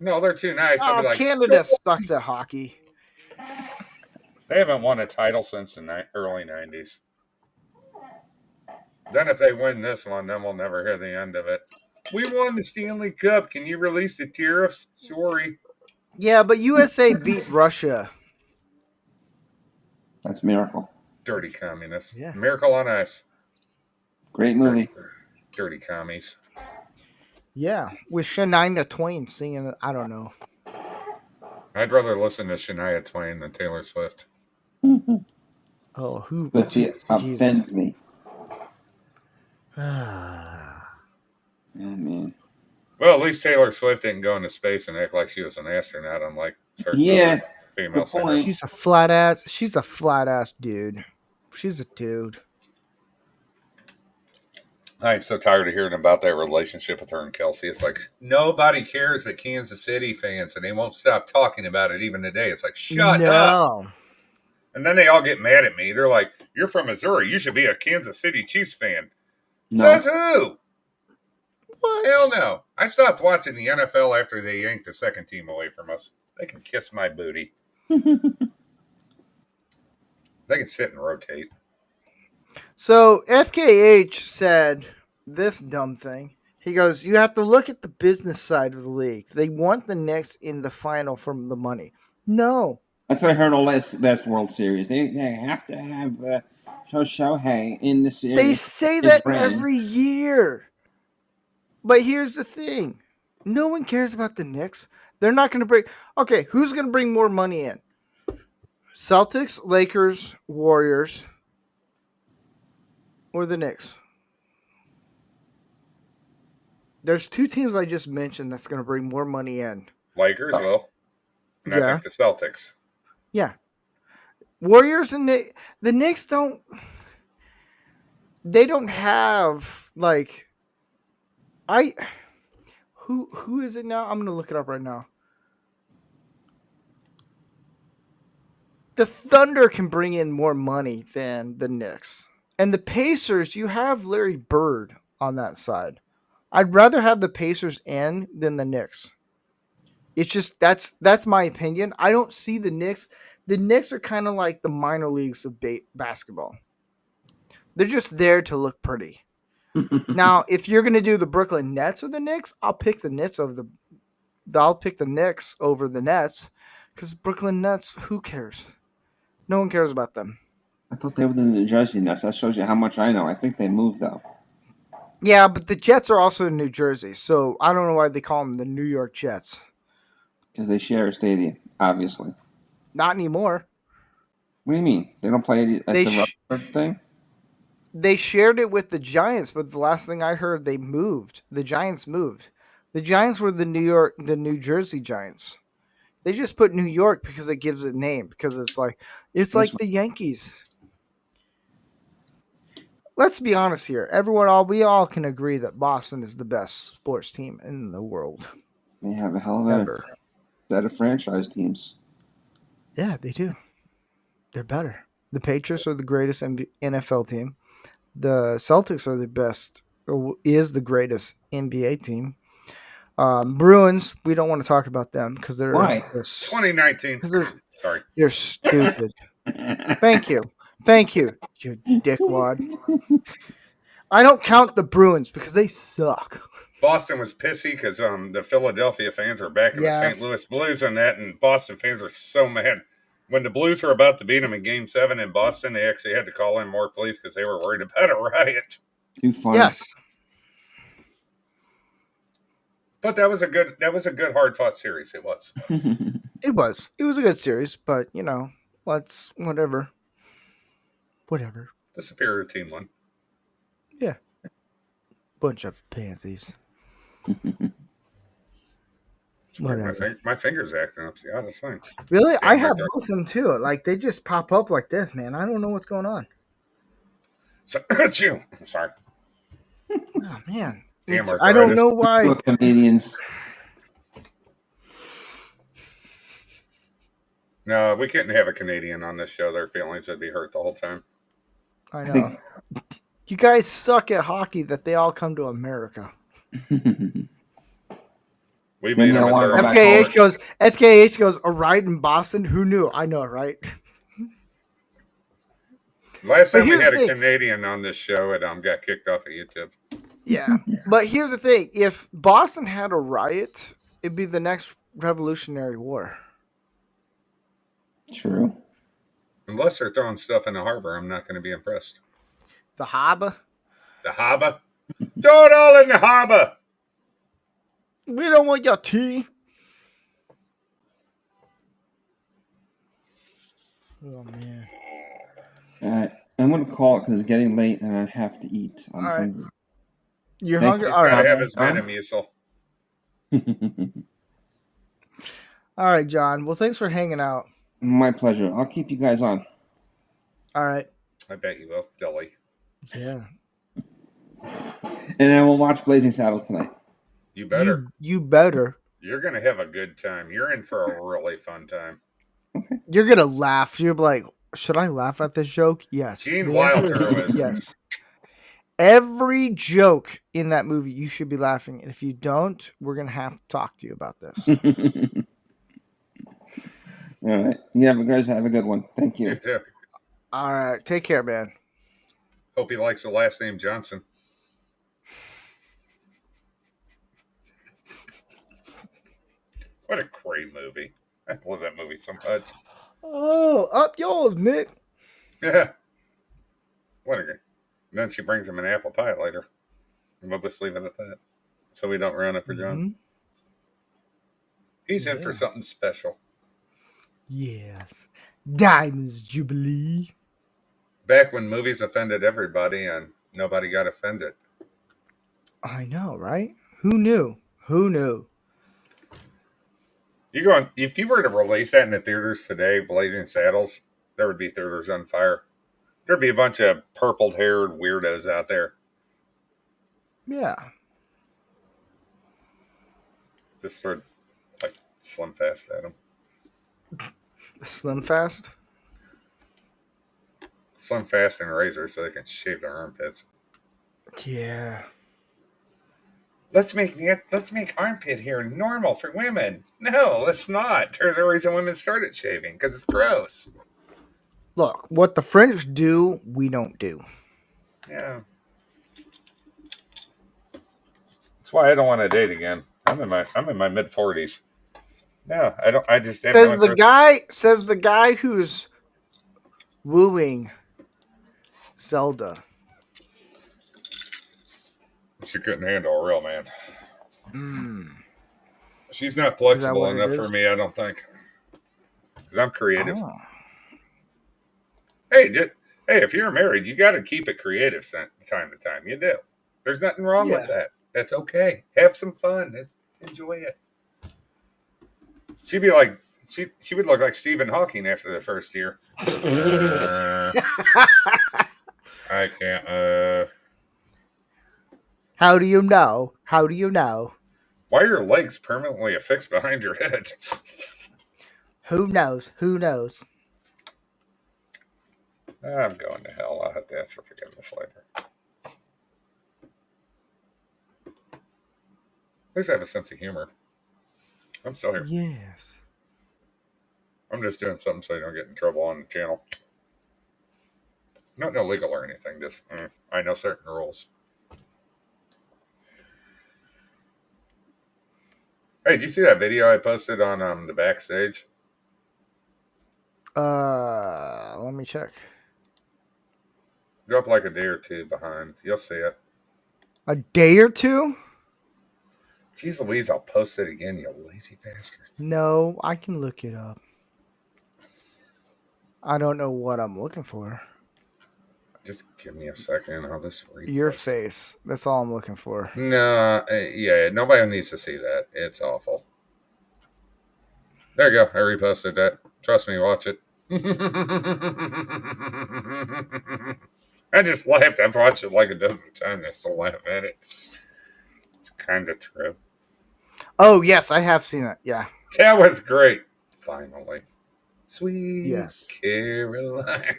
No, they're too nice. I'd Oh, be like, Canada sucks at hockey. they haven't won a title since the early 90s. Then if they win this one, then we'll never hear the end of it. We won the Stanley Cup. Can you release the tariffs? Sorry. Yeah, but USA beat Russia. That's a miracle. Dirty communists. Yeah. Miracle on Ice. Great movie. Dirty commies. Yeah, with Shania Twain singing. I don't know. I'd rather listen to Shania Twain than Taylor Swift. Oh, who? But she offends me. Oh, man. Well, at least Taylor Swift didn't go into space and act like she was an astronaut, unlike certain other female good point. singers. She's a flat ass. She's a flat ass dude. She's a dude. I'm so tired of hearing about that relationship with her and Kelsey. It's like nobody cares but Kansas City fans, and they won't stop talking about it even today. It's like, shut up. And then they all get mad at me. They're like, you're from Missouri. You should be a Kansas City Chiefs fan. No. Says who? What? Hell no. I stopped watching the NFL after they yanked the second team away from us. They can kiss my booty. They can sit and rotate. So FKH said this dumb thing. He goes, you have to look at the business side of the league. They want the Knicks in the final from the money. No. That's what I heard all last World Series. They have to have Shohei in the series. They say that every year. But here's the thing. No one cares about the Knicks. They're not going to bring... Okay, who's going to bring more money in? Celtics, Lakers, Warriors, or the Knicks? There's two teams I just mentioned that's going to bring more money in. Lakers will. And I think the Celtics. Yeah. Warriors and the Knicks don't... They don't have, like... Who is it now? I'm going to look it up right now. The Thunder can bring in more money than the Knicks. And the Pacers, you have Larry Bird on that side. I'd rather have the Pacers in than the Knicks. It's just, that's my opinion. I don't see the Knicks. The Knicks are kind of like the minor leagues of basketball. They're just there to look pretty. Now, if you're going to do the Brooklyn Nets or the Knicks, I'll pick the Knicks over the Nets, because Brooklyn Nets, who cares? No one cares about them. I thought they were the New Jersey Nets. That shows you how much I know. I think they moved, though. Yeah, but the Jets are also in New Jersey, so I don't know why they call them the New York Jets. Because they share a stadium, obviously. Not anymore. What do you mean? They don't play at the Rutherford thing? They shared it with the Giants, but the last thing I heard, they moved. The Giants moved. The Giants were the New Jersey Giants. They just put New York because it gives it a name, because it's like the Yankees. Let's be honest here. We all can agree that Boston is the best sports team in the world. They have a hell of a set of franchise teams. Yeah, they do. They're better. The Patriots are the greatest NFL team. The Celtics are the greatest NBA team. Bruins, we don't want to talk about them because they're Why? 2019. Sorry. You're stupid. Thank you, you dickwad. I don't count the Bruins because they suck. Boston was pissy because the Philadelphia fans are backing the St. Yes. Louis Blues and that, and Boston fans are so mad. When the Blues were about to beat them in Game 7 in Boston, they actually had to call in more police because they were worried about a riot. Too funny. Yes. But that was a good hard fought series. It was. It was a good series, but let's whatever. The superior team won. Yeah. Bunch of pansies. Whatever. My finger's acting up. The oddest thing. Really? Yeah, I have right both of them too. Like they just pop up like this, man. I don't know what's going on. So, it's you. I'm sorry. Oh man. Damn I don't know We're why. comedians. No, we couldn't have a Canadian on this show. Their feelings would be hurt the whole time. I know. You guys suck at hockey that they all come to America. We beat them FKH goes, a ride in Boston? Who knew? I know, right? Last time we here's had the a thing. Canadian on this show, it got kicked off of YouTube. Yeah. But here's the thing. If Boston had a riot, it'd be the next Revolutionary War. True. Unless they're throwing stuff in the harbor, I'm not going to be impressed. The harbor? The harbor? Throw it all in the harbor! We don't want your tea. Oh, man. All right. I'm going to call it because it's getting late and I have to eat. I'm All right. hungry. You're Thank hungry? He's All got to right. have his Metamucil. All right, John. Well, thanks for hanging out. My pleasure. I'll keep you guys on. All right. I bet you will, Dilly. Yeah. And I will watch Blazing Saddles tonight. You better. You better. You're going to have a good time. You're in for a really fun time. Okay. You're going to laugh. You're like, should I laugh at this joke? Yes. Gene The answer Wilder is was. yes. Every joke in that movie, you should be laughing. And if you don't, we're going to have to talk to you about this. All right. You guys have a good one. Thank you. You too. All right. Take care, man. Hope he likes the last name Johnson. What a great movie. I love that movie so much. Oh, up yours, Nick. Yeah. What a great. And then she brings him an apple pie later. And we'll just leave it at that. So we don't ruin it for John. Mm-hmm. He's in for something special. Yes. Diamonds Jubilee. Back when movies offended everybody and nobody got offended. I know, right? Who knew? Who knew? If you were to release that in the theaters today, Blazing Saddles, there would be theaters on fire. There'd be a bunch of purple-haired weirdos out there. Yeah. Just sort of like Slim Fast at them. Slim Fast? Slim Fast and razor so they can shave their armpits. Yeah. Let's make armpit hair normal for women. No, let's not. There's a reason women started shaving, because it's gross. Look, what the French do, we don't do. Yeah. That's why I don't want to date again. I'm in my mid-40s. No, I don't. I just have Says the guy who's wooing Zelda. She couldn't handle a real man. Mm. She's not flexible what it enough for is? me, I don't think. Because I'm creative. Oh. Hey, if you're married, you got to keep it creative time to time. You do. There's nothing wrong with that. That's okay. Have some fun. Enjoy it. She'd be like, she would look like Stephen Hawking after the first year. I can't. How do you know? How do you know? Why are your legs permanently affixed behind your head? Who knows? Who knows? I'm going to hell. I'll have to ask for forgiveness later. At least I have a sense of humor. I'm still here. Yes. I'm just doing something so you don't get in trouble on the channel. Not illegal or anything. Just I know certain rules. Hey, did you see that video I posted on the backstage? Let me check. Go up like a day or two behind. You'll see it. A day or two? Jeez Louise, I'll post it again, you lazy bastard. No, I can look it up. I don't know what I'm looking for. Just give me a second. I'll just read Your face. That's all I'm looking for. No, yeah, nobody needs to see that. It's awful. There you go. I reposted that. Trust me, watch it. I just laughed. I've watched it like a dozen times. I still laugh at it. It's kind of true. Oh, yes, I have seen it. Yeah. That was great. Finally. Sweet Yes. Caroline.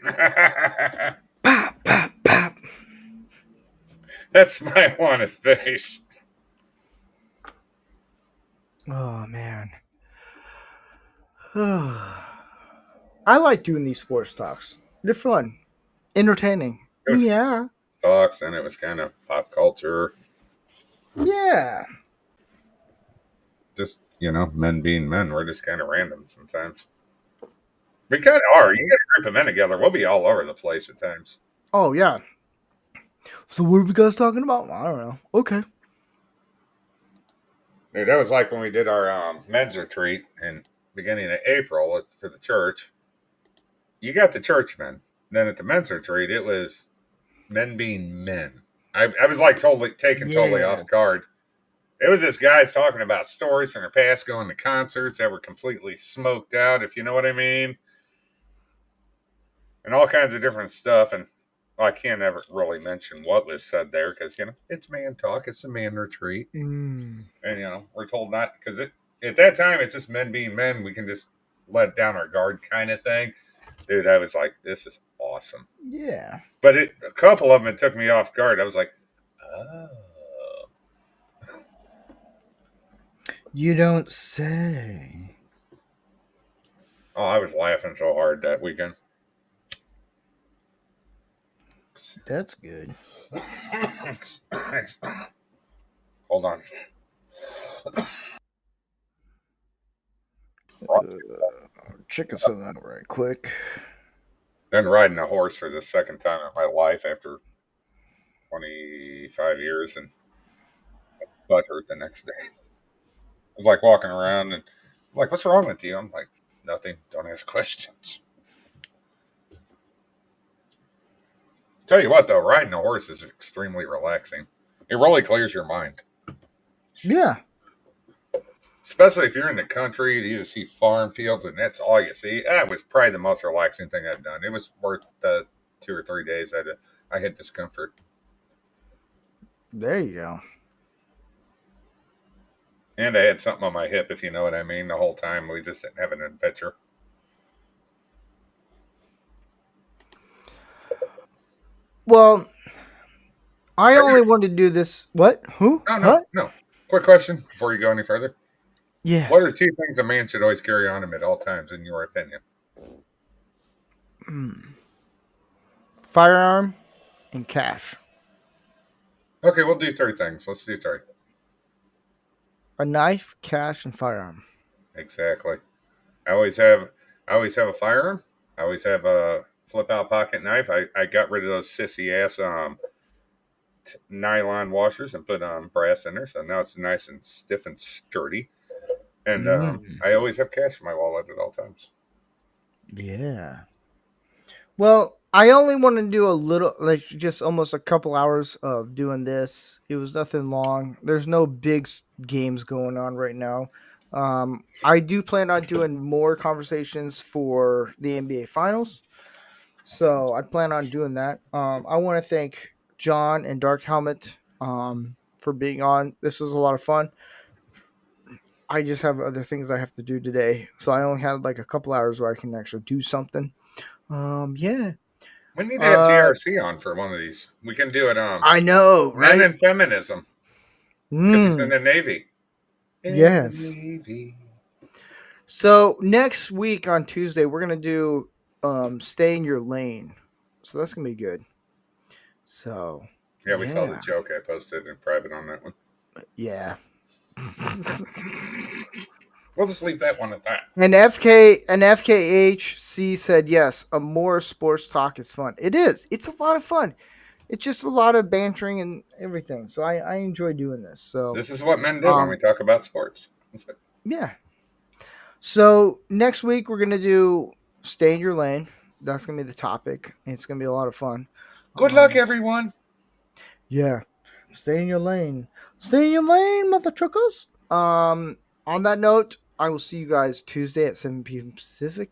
Pop, pop, pop. That smile on his face. Oh, man. I like doing these sports talks. They're fun. Entertaining. It was Yeah. talks, and it was kind of pop culture. Yeah. Just, men being men. We're just kind of random sometimes. We kind of are. You get a group of men together, we'll be all over the place at times. Oh, yeah. So what are we guys talking about? I don't know. Okay. Dude, that was like when we did our men's retreat in beginning of April for the church. You got the church men. Then at the men's retreat, it was men being men. I was like totally off guard. It was just guys talking about stories from their past, going to concerts that were completely smoked out, if you know what I mean. And all kinds of different stuff. And I can't ever really mention what was said there because, it's man talk. It's a man retreat. Mm. And, we're told not because at that time, it's just men being men. We can just let down our guard kind of thing. Dude, I was like, this is awesome. Yeah. But a couple of them, it took me off guard. I was like, oh. You don't say. Oh, I was laughing so hard that weekend. That's good. Hold on. Check something out right quick. Then riding a horse for the second time in my life after 25 years and butt hurt the next day. I was like walking around and I'm like, what's wrong with you? I'm like, nothing. Don't ask questions. Tell you what, though, riding a horse is extremely relaxing. It really clears your mind. Yeah. Especially if you're in the country, you just see farm fields and that's all you see. That was probably the most relaxing thing I've done. It was worth the 2 or 3 days I had discomfort. There you go. And I had something on my hip, if you know what I mean, the whole time. We just didn't have an adventure. Well, I only wanted to do this. What? Who? No. Quick question before you go any further. Yes. What are 2 things a man should always carry on him at all times, in your opinion? Firearm and cash. Okay, we'll do 3 things. Let's do 3. A knife, cash, and firearm. Exactly. I always have a firearm. I always have a flip out pocket knife. I got rid of those sissy ass nylon washers and put brass in there, so now it's nice and stiff and sturdy. And I always have cash in my wallet at all times. Yeah. Well, I only want to do a little, like just almost a couple hours of doing this. It was nothing long. There's no big games going on right now. I do plan on doing more conversations for the NBA Finals. So I plan on doing that. I want to thank John and Dark Helmet for being on. This was a lot of fun. I just have other things I have to do today. So I only had like a couple hours where I can actually do something. Yeah. We need to have GRC on for one of these. We can do it. I know, right? Men and feminism. Because he's in the Navy. Yes. Navy. So next week on Tuesday, we're gonna do stay in your lane. So that's gonna be good. So Yeah, we saw the joke I posted in private on that one. Yeah. We'll just leave that one at that. And FKHC said yes. A more sports talk is fun. It is. It's a lot of fun. It's just a lot of bantering and everything. So I enjoy doing this. So this is what men do when we talk about sports. Yeah. So next week we're gonna do stay in your lane. That's gonna be the topic. It's gonna be a lot of fun. Good luck, everyone. Yeah. Stay in your lane. Stay in your lane, mother truckers. On that note, I will see you guys Tuesday at 7 p.m. Pacific.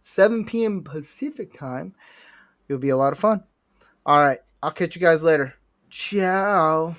7 p.m. Pacific time. It'll be a lot of fun. All right. I'll catch you guys later. Ciao.